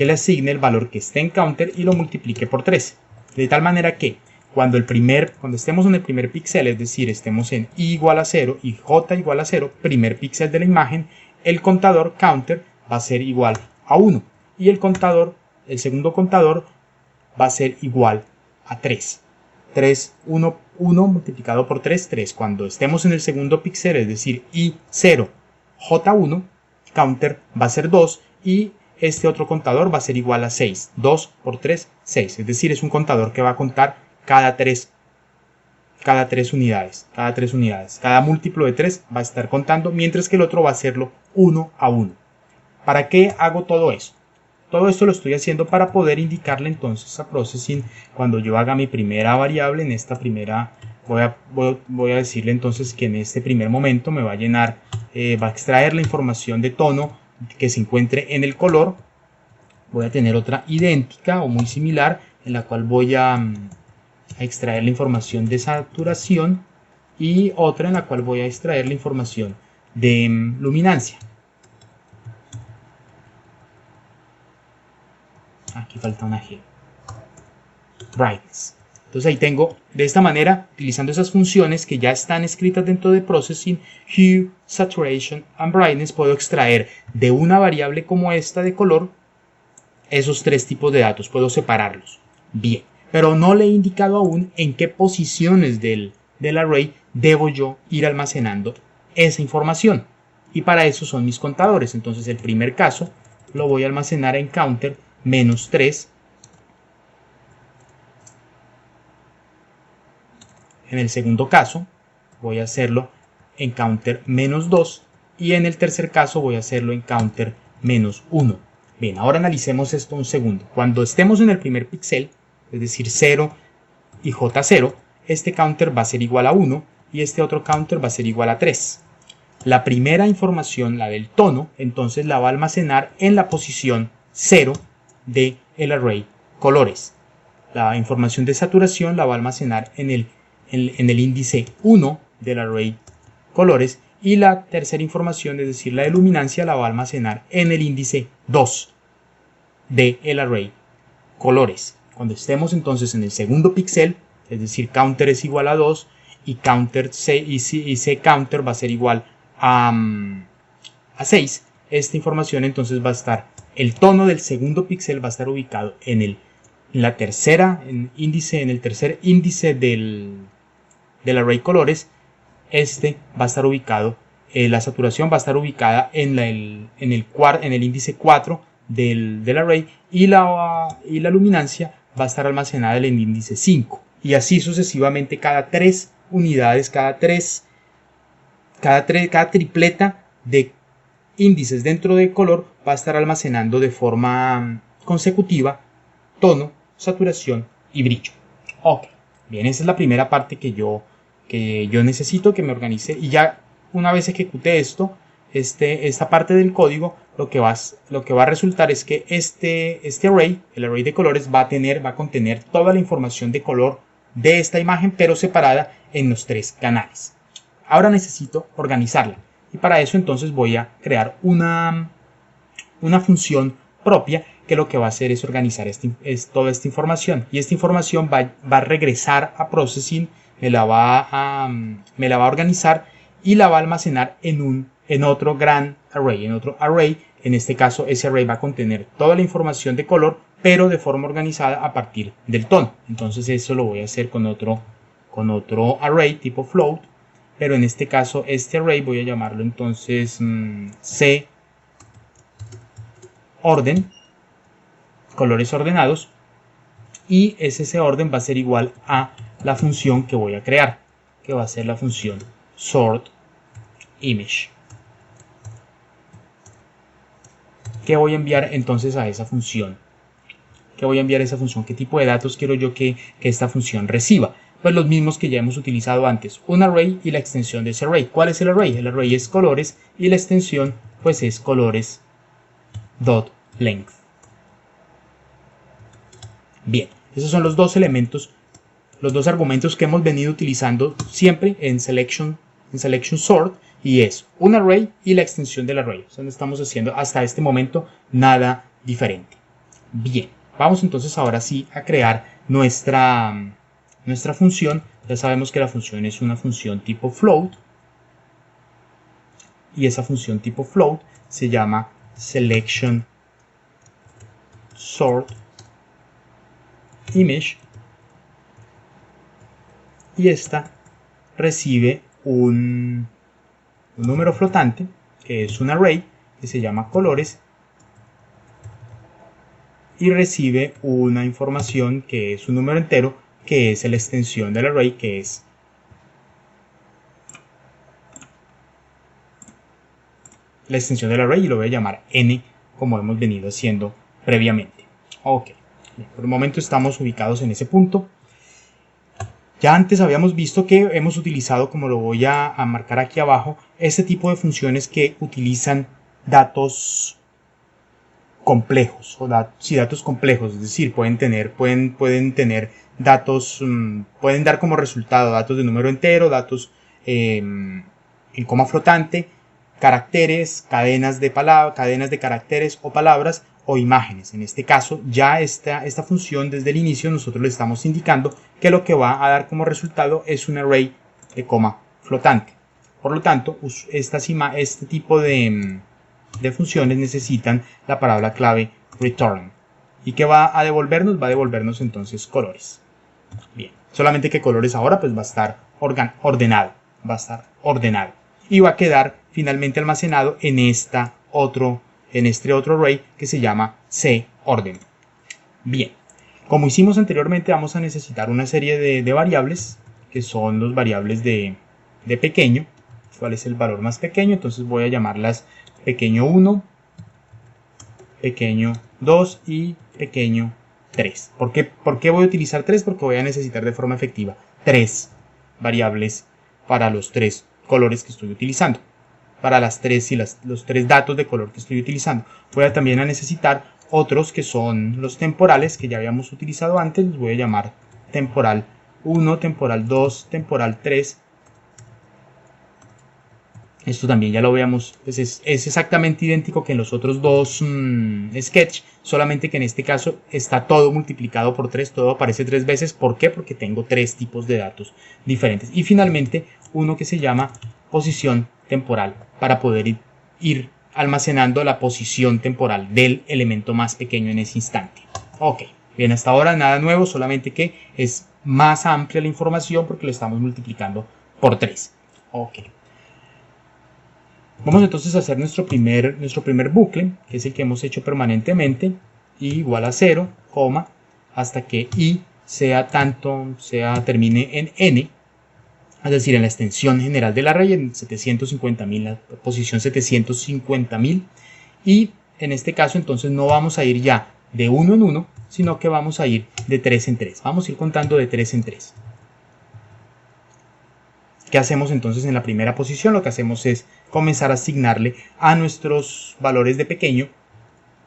le asigne el valor que esté en counter y lo multiplique por 3, de tal manera que cuando estemos en el primer píxel, es decir, estemos en i igual a 0 y j igual a 0, primer píxel de la imagen, el contador counter va a ser igual a 1, y el segundo contador va a ser igual a 3. 1 multiplicado por 3, 3. Cuando estemos en el segundo píxel, es decir, i0, j1, counter va a ser 2, y este otro contador va a ser igual a 6. 2 por 3, 6. Es decir, es un contador que va a contar cada 3 unidades. Cada múltiplo de 3 va a estar contando, mientras que el otro va a hacerlo 1 a 1. ¿Para qué hago todo eso? Todo esto lo estoy haciendo para poder indicarle entonces a processing, cuando yo haga mi primera variable, en esta primera voy a decirle entonces que en este primer momento me va a llenar, va a extraer la información de tono que se encuentre en el color. Voy a tener otra idéntica o muy similar, en la cual voy a extraer la información de saturación, y otra en la cual voy a extraer la información de luminancia. Aquí falta una G. Brightness. Entonces ahí tengo, de esta manera, utilizando esas funciones que ya están escritas dentro de Processing, Hue, Saturation and Brightness, puedo extraer de una variable como esta de color esos tres tipos de datos, puedo separarlos. Bien, pero no le he indicado aún en qué posiciones del array debo yo ir almacenando esa información. Y para eso son mis contadores. Entonces el primer caso lo voy a almacenar en counter -3. En el segundo caso voy a hacerlo en counter -2, y en el tercer caso voy a hacerlo en counter -1. Bien, ahora analicemos esto un segundo. Cuando estemos en el primer píxel, es decir 0 y J0, este counter va a ser igual a 1 y este otro counter va a ser igual a 3. La primera información, la del tono, entonces la va a almacenar en la posición 0 del array colores. La información de saturación la va a almacenar en el índice 1 del array colores, y la tercera información, es decir, la de luminancia, la va a almacenar en el índice 2 del array colores. Cuando estemos entonces en el segundo píxel, es decir, counter es igual a 2 y counter C counter va a ser igual a 6, esta información entonces va a estar, el tono del segundo píxel va a estar ubicado en el tercer índice del array colores. Este va a estar ubicado, la saturación va a estar ubicada en el índice 4 del array, y la luminancia va a estar almacenada en el índice 5, y así sucesivamente cada 3 unidades, cada tripleta de índices dentro de color va a estar almacenando de forma consecutiva tono, saturación y brillo. Ok, bien, esa es la primera parte que yo necesito que me organice, y ya una vez ejecute esto, esta parte del código, lo que va a resultar es que este array, el array de colores, va a contener toda la información de color de esta imagen, pero separada en los 3 canales. Ahora necesito organizarla, y para eso entonces voy a crear una función propia que lo que va a hacer es organizar toda esta información, y esta información va a regresar a processing, me la va a organizar y la va a almacenar en otro gran array, en este caso ese array va a contener toda la información de color, pero de forma organizada a partir del tono. Entonces eso lo voy a hacer con otro array tipo float, pero en este caso este array voy a llamarlo entonces C orden, colores ordenados, y ese orden va a ser igual a la función que voy a crear, que va a ser la función sort image. ¿Qué voy a enviar entonces a esa función? ¿Qué tipo de datos quiero yo que esta función reciba? Pues los mismos que ya hemos utilizado antes, un array y la extensión de ese array. ¿Cuál es el array? El array es colores, y la extensión pues es colores dot length. Bien, esos son los dos elementos, los dos argumentos que hemos venido utilizando siempre en selection sort, y es un array y la extensión del array. O sea, no estamos haciendo hasta este momento nada diferente. Bien, vamos entonces ahora sí a crear nuestra función. Ya sabemos que la función es una función tipo float, y esa función tipo float se llama selection sort image, y esta recibe un número flotante que es un array que se llama colores, y recibe una información que es un número entero que es la extensión del array, que es la extensión del array, y lo voy a llamar n, como hemos venido haciendo previamente. Ok, bien, por el momento estamos ubicados en ese punto. Ya antes habíamos visto que hemos utilizado, como lo voy a marcar aquí abajo, este tipo de funciones que utilizan datos complejos, datos complejos, es decir, pueden tener datos, pueden dar como resultado datos de número entero, datos en coma flotante, caracteres, cadenas de caracteres o palabras, o imágenes. En este caso, ya esta función desde el inicio nosotros le estamos indicando que lo que va a dar como resultado es un array de coma flotante. Por lo tanto, este tipo de funciones necesitan la palabra clave return. ¿Y qué va a devolvernos? Va a devolvernos entonces colores. Bien, solamente que colores ahora pues va a estar ordenado. Y va a quedar finalmente almacenado en este otro array que se llama cOrden. Bien, como hicimos anteriormente, vamos a necesitar una serie de variables, que son los variables de pequeño. ¿Cuál es el valor más pequeño? Entonces voy a llamarlas pequeño 1, pequeño 2 y pequeño 3. ¿Por qué voy a utilizar 3? Porque voy a necesitar de forma efectiva 3 variables para los 3 colores que estoy utilizando. para las tres y los tres datos de color que estoy utilizando. Voy también a necesitar otros que son los temporales que ya habíamos utilizado antes. Los voy a llamar temporal 1, temporal 2, temporal 3. Esto también ya lo veamos, pues es exactamente idéntico que en los otros dos sketch, solamente que en este caso está todo multiplicado por 3, todo aparece 3 veces. ¿Por qué? Porque tengo 3 tipos de datos diferentes. Y finalmente uno que se llama posición temporal, para poder ir almacenando la posición temporal del elemento más pequeño en ese instante. Ok, bien, hasta ahora nada nuevo, solamente que es más amplia la información porque lo estamos multiplicando por 3. Ok. Vamos entonces a hacer nuestro primer bucle, que es el que hemos hecho permanentemente, y igual a 0, coma, hasta que i termine en n, es decir, en la extensión general del array, en 750.000, la posición 750.000, y en este caso entonces no vamos a ir ya de 1 en 1, sino que vamos a ir de 3 en 3, vamos a ir contando de 3 en 3. ¿Qué hacemos entonces en la primera posición? Lo que hacemos es comenzar a asignarle a nuestros valores de pequeño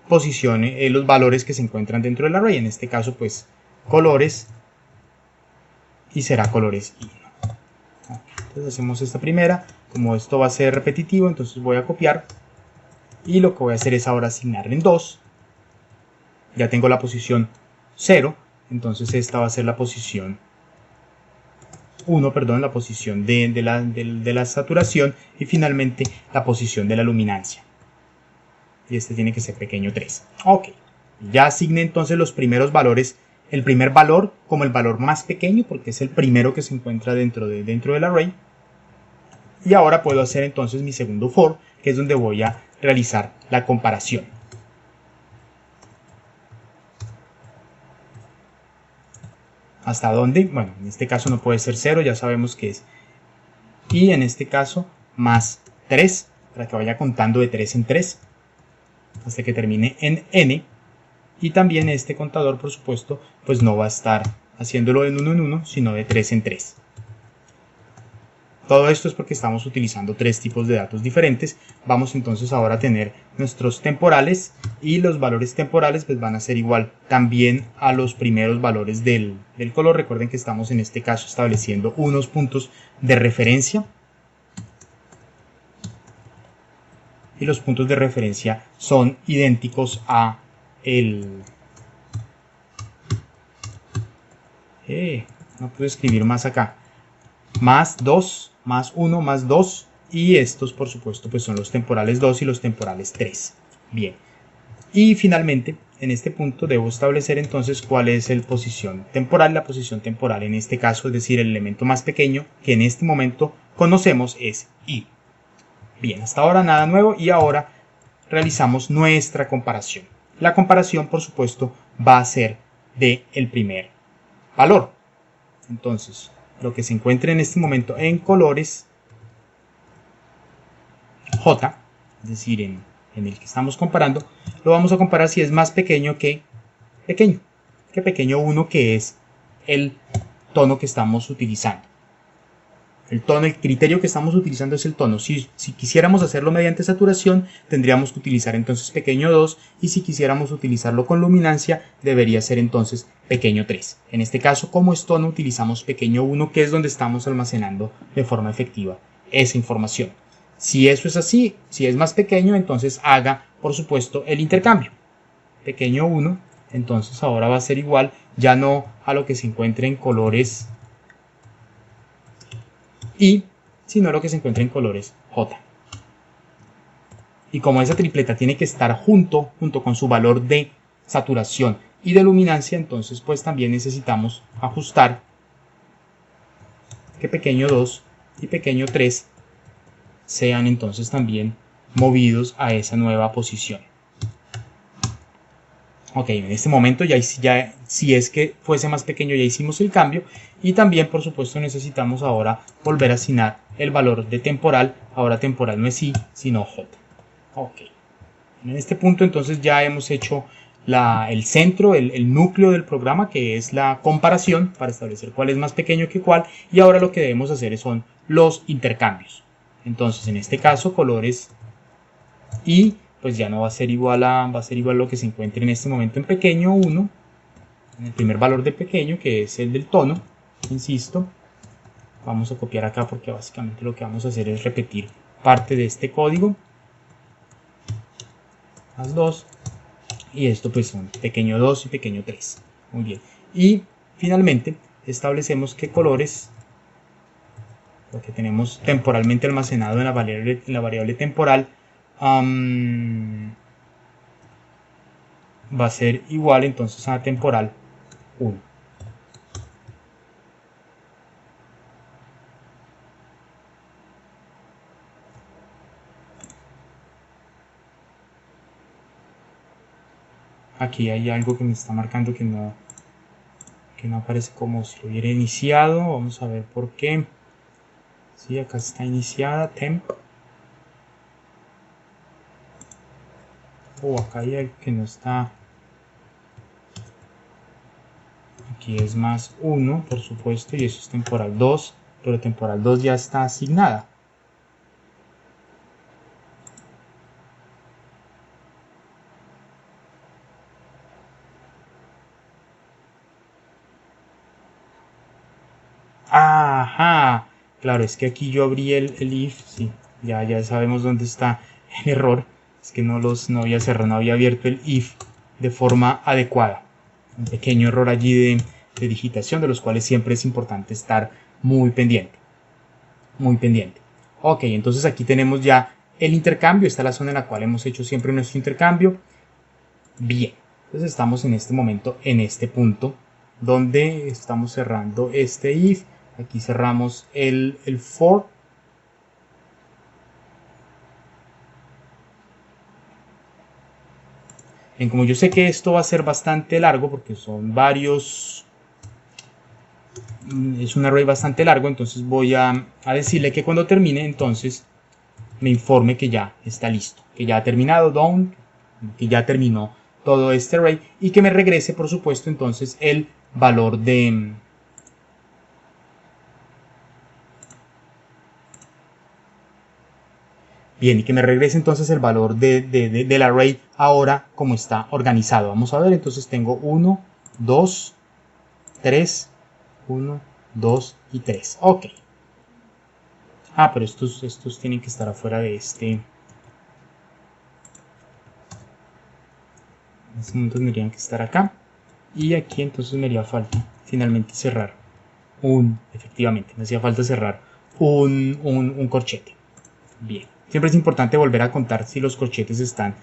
posiciones, los valores que se encuentran dentro del array. En este caso, pues, colores, y será colores i. Entonces hacemos esta primera. Como esto va a ser repetitivo, entonces voy a copiar. Y lo que voy a hacer es ahora asignarle en 2. Ya tengo la posición 0. Entonces esta va a ser la posición 1, perdón, la posición de la saturación, y finalmente la posición de la luminancia. Y este tiene que ser pequeño 3. Ok, ya asigné entonces los primeros valores, el primer valor como el valor más pequeño, porque es el primero que se encuentra dentro del array. Y ahora puedo hacer entonces mi segundo for, que es donde voy a realizar la comparación. ¿Hasta dónde? Bueno, en este caso no puede ser 0, ya sabemos que es. Y en este caso, más 3, para que vaya contando de 3 en 3, hasta que termine en n. Y también este contador, por supuesto, pues no va a estar haciéndolo de 1 en 1, sino de 3 en 3. Todo esto es porque estamos utilizando 3 tipos de datos diferentes. Vamos entonces ahora a tener nuestros temporales, y los valores temporales pues van a ser igual también a los primeros valores del color. Recuerden que estamos en este caso estableciendo unos puntos de referencia, y los puntos de referencia son idénticos a no puedo escribir más acá, más 2, más 1, más 2, y estos por supuesto pues son los temporales 2 y los temporales 3. Bien, y finalmente en este punto debo establecer entonces cuál es la posición temporal. La posición temporal en este caso, es decir, el elemento más pequeño que en este momento conocemos, es i. Bien, hasta ahora nada nuevo, y ahora realizamos nuestra comparación. La comparación por supuesto va a ser del primer valor. Entonces lo que se encuentra en este momento en colores J, es decir, en el que estamos comparando, lo vamos a comparar si es más pequeño que pequeño 1, que es el tono que estamos utilizando. El criterio que estamos utilizando es el tono. Si quisiéramos hacerlo mediante saturación, tendríamos que utilizar entonces pequeño 2, y si quisiéramos utilizarlo con luminancia, debería ser entonces pequeño 3. En este caso, como es tono, utilizamos pequeño 1, que es donde estamos almacenando de forma efectiva esa información. Si eso es así, si es más pequeño, entonces haga, por supuesto, el intercambio. Pequeño 1, entonces ahora va a ser igual, ya no a lo que se encuentre en colores I, sino lo que se encuentra en colores J. Y como esa tripleta tiene que estar junto con su valor de saturación y de luminancia, entonces pues también necesitamos ajustar que pequeño 2 y pequeño 3 sean entonces también movidos a esa nueva posición. Ok, en este momento ya si es que fuese más pequeño, ya hicimos el cambio, y también por supuesto necesitamos ahora volver a asignar el valor de temporal. Ahora temporal no es i, sino j. Ok, en este punto entonces ya hemos hecho el centro, el núcleo del programa, que es la comparación para establecer cuál es más pequeño que cuál, y ahora lo que debemos hacer son los intercambios. Entonces en este caso colores y pues ya no va a ser igual a lo que se encuentre en este momento en pequeño 1, en el primer valor de pequeño, que es el del tono, insisto. Vamos a copiar acá porque básicamente lo que vamos a hacer es repetir parte de este código, más 2, y esto pues son pequeño 2 y pequeño 3. Muy bien. Y finalmente establecemos que colores, lo que tenemos temporalmente almacenado en la variable temporal, va a ser igual entonces a temporal 1. Aquí hay algo que me está marcando que no aparece como si lo hubiera iniciado. Vamos a ver por qué. Sí, acá está iniciada, temp. Acá hay algo que no está. Aquí es más 1, por supuesto, y eso es temporal 2, pero temporal 2 ya está asignada. Ajá, claro, es que aquí yo abrí el if, sí, ya sabemos dónde está el error, es que no había cerrado, no había abierto el if de forma adecuada. Un pequeño error allí de digitación, de los cuales siempre es importante estar muy pendiente. Muy pendiente. Ok, entonces aquí tenemos ya el intercambio, esta es la zona en la cual hemos hecho siempre nuestro intercambio. Bien, entonces estamos en este momento, en este punto, donde estamos cerrando este if. Aquí cerramos el for. Bien, como yo sé que esto va a ser bastante largo, porque son varios, es un array bastante largo, entonces voy a decirle que cuando termine, entonces me informe que ya está listo, que ya ha terminado done, que ya terminó todo este array, y que me regrese, por supuesto, entonces el valor de bien, y que me regrese entonces el valor del array ahora como está organizado. Vamos a ver, entonces tengo 1, 2, 3, 1, 2 y 3. Ok. Pero estos tienen que estar afuera de este. En este momento tendrían que estar acá. Y aquí entonces me haría falta finalmente cerrar efectivamente, me hacía falta cerrar un corchete. Bien. Siempre es importante volver a contar si los corchetes están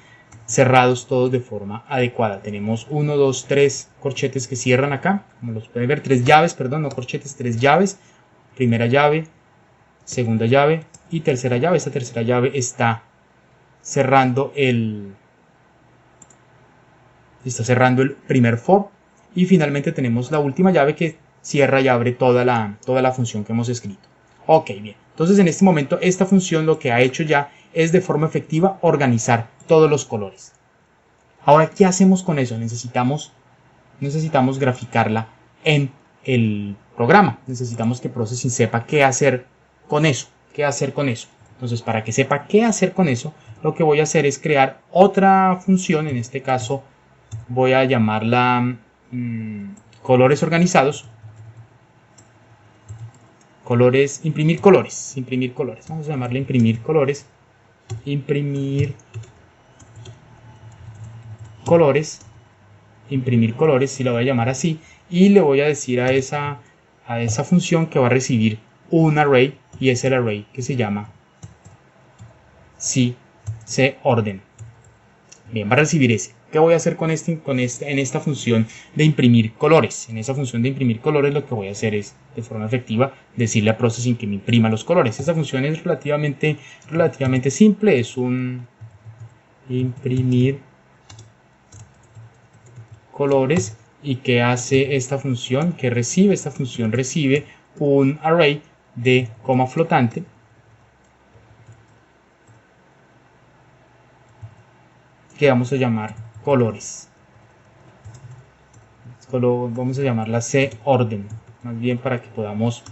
cerrados todos de forma adecuada. Tenemos 1, 2, 3 corchetes que cierran acá, como los pueden ver, 3 llaves, perdón, no corchetes, 3 llaves. Primera llave, segunda llave y tercera llave. Esta tercera llave está cerrando el primer for. Y finalmente tenemos la última llave que cierra y abre toda la función que hemos escrito. Ok, bien. Entonces en este momento esta función lo que ha hecho ya es de forma efectiva organizar todos los colores. Ahora, ¿qué hacemos con eso? Necesitamos graficarla en el programa. Necesitamos que Processing sepa qué hacer con eso. Entonces, para que sepa qué hacer con eso, lo que voy a hacer es crear otra función. En este caso voy a llamarla colores organizados. Imprimir colores. Vamos a llamarle imprimir colores. Imprimir colores, si lo voy a llamar así, y le voy a decir a esa función que va a recibir un array, y es el array que se llama corden. Bien, va a recibir ese. ¿Qué voy a hacer en esta función de imprimir colores? En esa función de imprimir colores lo que voy a hacer es, de forma efectiva, decirle a Processing que me imprima los colores. Esta función es relativamente simple, es un imprimir colores. ¿Y qué hace esta función? ¿Qué recibe? Esta función recibe un array de coma flotante que vamos a llamar colores. Vamos a llamarla corden, más bien para que podamos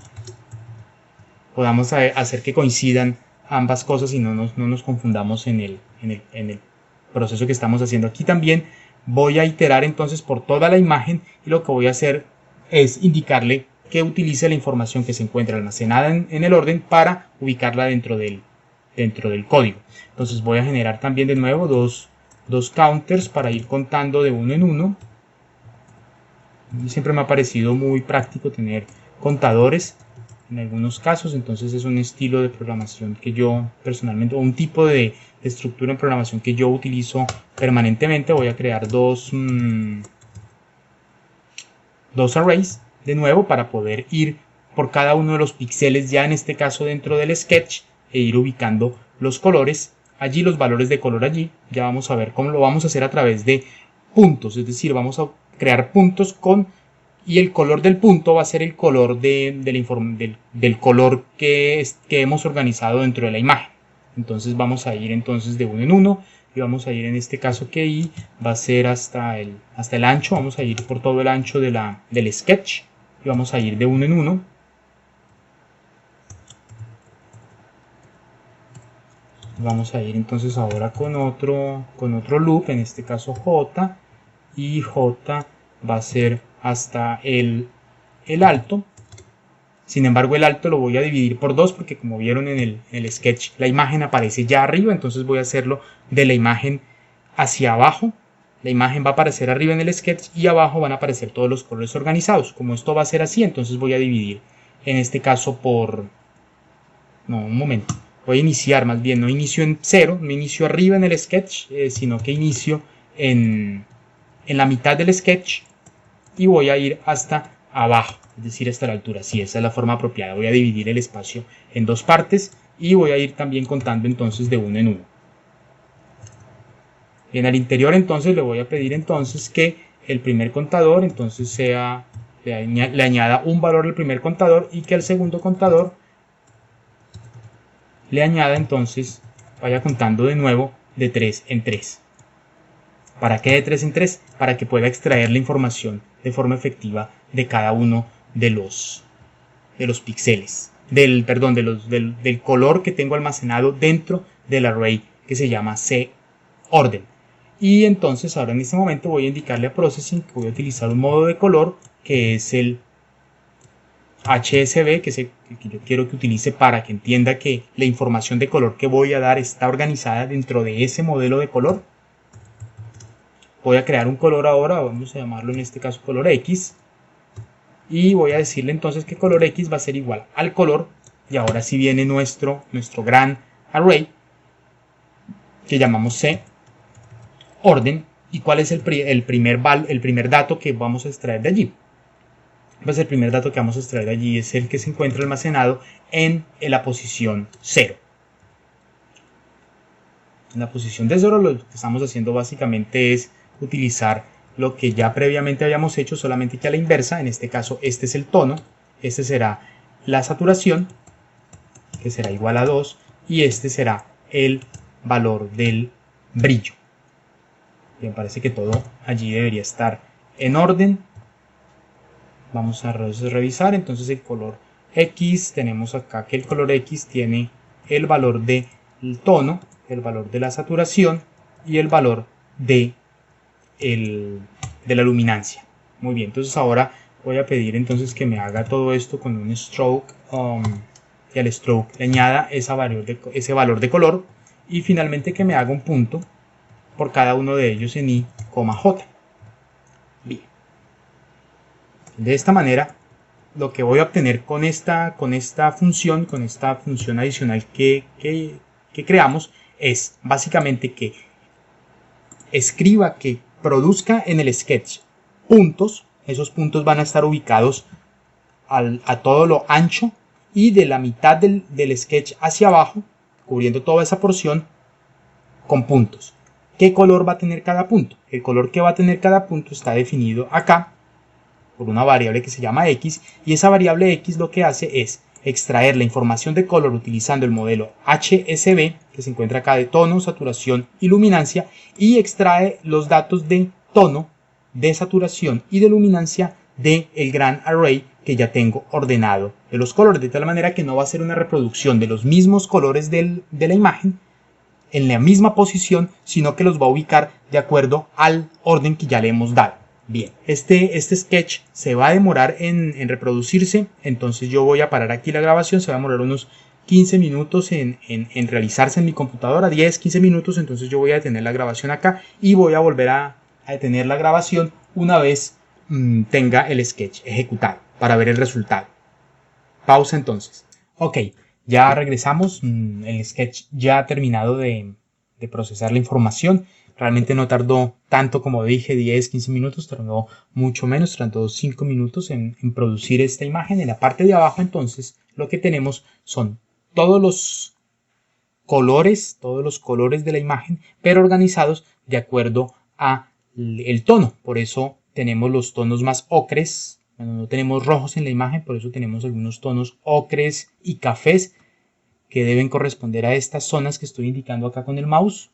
hacer que coincidan ambas cosas y no nos confundamos en el proceso que estamos haciendo. Aquí también voy a iterar entonces por toda la imagen y lo que voy a hacer es indicarle que utilice la información que se encuentra almacenada en el orden para ubicarla dentro del código. Entonces voy a generar también de nuevo dos counters para ir contando de uno en uno. Siempre me ha parecido muy práctico tener contadores en algunos casos, entonces es un estilo de programación que yo personalmente, o un tipo de estructura en programación que yo utilizo permanentemente. Voy a crear dos arrays de nuevo para poder ir por cada uno de los píxeles, ya en este caso dentro del sketch, e ir ubicando los colores allí, los valores de color allí. Ya vamos a ver cómo lo vamos a hacer a través de puntos, es decir, vamos a crear puntos y el color del punto va a ser el color del color que hemos organizado dentro de la imagen. Entonces vamos a ir entonces de uno en uno y vamos a ir en este caso que I va a ser hasta el ancho. Vamos a ir por todo el ancho del sketch y vamos a ir de uno en uno. Vamos a ir entonces ahora con otro loop, en este caso J, y J va a ser hasta el alto. Sin embargo, el alto lo voy a dividir por 2 porque, como vieron en el sketch, la imagen aparece ya arriba, entonces voy a hacerlo de la imagen hacia abajo. La imagen va a aparecer arriba en el sketch y abajo van a aparecer todos los colores organizados. Como esto va a ser así, entonces voy a dividir en este caso por... No, un momento. Voy a iniciar más bien, no inicio en 0, no inicio arriba en el sketch, sino que inicio en la mitad del sketch y voy a ir hasta abajo, es decir, hasta la altura. Sí, esa es la forma apropiada. Voy a dividir el espacio en 2 partes y voy a ir también contando entonces de uno en uno. Bien, al interior entonces le voy a pedir entonces que el primer contador entonces le añada un valor al primer contador y que al segundo contador le añada entonces, vaya contando de nuevo de 3 en 3. ¿Para qué de 3 en 3? Para que pueda extraer la información de forma efectiva de cada uno de los píxeles, del color que tengo almacenado dentro del array que se llama corden. Y entonces ahora en este momento voy a indicarle a Processing que voy a utilizar un modo de color que es el HSV, que yo quiero que utilice para que entienda que la información de color que voy a dar está organizada dentro de ese modelo de color. Voy a crear un color ahora, vamos a llamarlo en este caso color X, y voy a decirle entonces que color X va a ser igual al color, y ahora sí viene nuestro gran array que llamamos corden. ¿Y cuál es el primer dato que vamos a extraer de allí? Pues el primer dato que vamos a extraer de allí es el que se encuentra almacenado en la posición 0. En la posición de 0 lo que estamos haciendo básicamente es utilizar lo que ya previamente habíamos hecho, solamente que a la inversa. En este caso este es el tono, este será la saturación, que será igual a 2, y este será el valor del brillo. Me parece que todo allí debería estar en orden. Vamos a revisar entonces el color X. Tenemos acá que el color X tiene el valor del tono, el valor de la saturación y el valor de la luminancia. Muy bien, entonces ahora voy a pedir entonces que me haga todo esto con un stroke y al stroke le añada ese valor de color y finalmente que me haga un punto por cada uno de ellos en I, J. Bien. De esta manera, lo que voy a obtener con esta función adicional que creamos, es básicamente que escriba, que produzca en el sketch puntos. Esos puntos van a estar ubicados a todo lo ancho y de la mitad del sketch hacia abajo, cubriendo toda esa porción con puntos. ¿Qué color va a tener cada punto? El color que va a tener cada punto está definido acá por una variable que se llama X, y esa variable X lo que hace es extraer la información de color utilizando el modelo HSV, que se encuentra acá de tono, saturación y luminancia, y extrae los datos de tono, de saturación y de luminancia del gran array que ya tengo ordenado de los colores, de tal manera que no va a ser una reproducción de los mismos colores de la imagen en la misma posición, sino que los va a ubicar de acuerdo al orden que ya le hemos dado. Bien, este sketch se va a demorar en reproducirse, entonces yo voy a parar aquí la grabación, se va a demorar unos 15 minutos en realizarse en mi computadora, 10-15 minutos, entonces yo voy a detener la grabación acá y voy a volver a detener la grabación una vez tenga el sketch ejecutado para ver el resultado. Pausa entonces. Ok, ya regresamos, el sketch ya ha terminado de procesar la información. Realmente no tardó tanto como dije, 10-15 minutos, tardó mucho menos, tardó 5 minutos en producir esta imagen. En la parte de abajo entonces lo que tenemos son todos los colores de la imagen, pero organizados de acuerdo a el tono. Por eso tenemos los tonos más ocres. Bueno, no tenemos rojos en la imagen, por eso tenemos algunos tonos ocres y cafés que deben corresponder a estas zonas que estoy indicando acá con el mouse,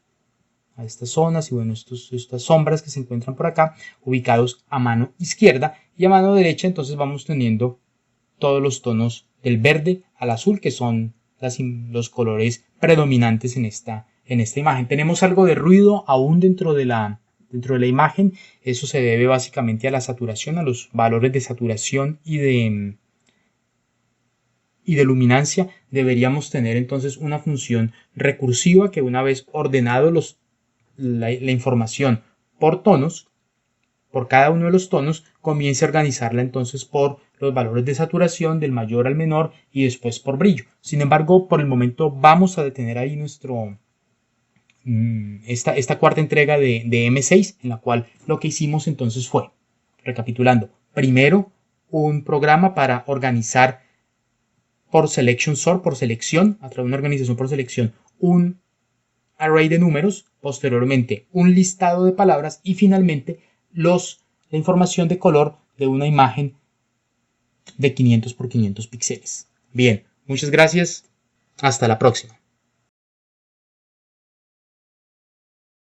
a estas zonas y bueno, estas sombras que se encuentran por acá, ubicados a mano izquierda, y a mano derecha entonces vamos teniendo todos los tonos del verde al azul, que son los colores predominantes en esta imagen. Tenemos algo de ruido aún dentro de la imagen. Eso se debe básicamente a la saturación, a los valores de saturación y de luminancia. Deberíamos tener entonces una función recursiva que, una vez ordenado la información por tonos, por cada uno de los tonos, comience a organizarla entonces por los valores de saturación del mayor al menor y después por brillo. Sin embargo, por el momento vamos a detener ahí esta cuarta entrega de M6, en la cual lo que hicimos entonces fue, recapitulando, primero un programa para organizar por selection sort, por selección, a través de una organización por selección, un array de números, posteriormente un listado de palabras y finalmente la información de color de una imagen de 500 por 500 píxeles. Bien, muchas gracias, hasta la próxima.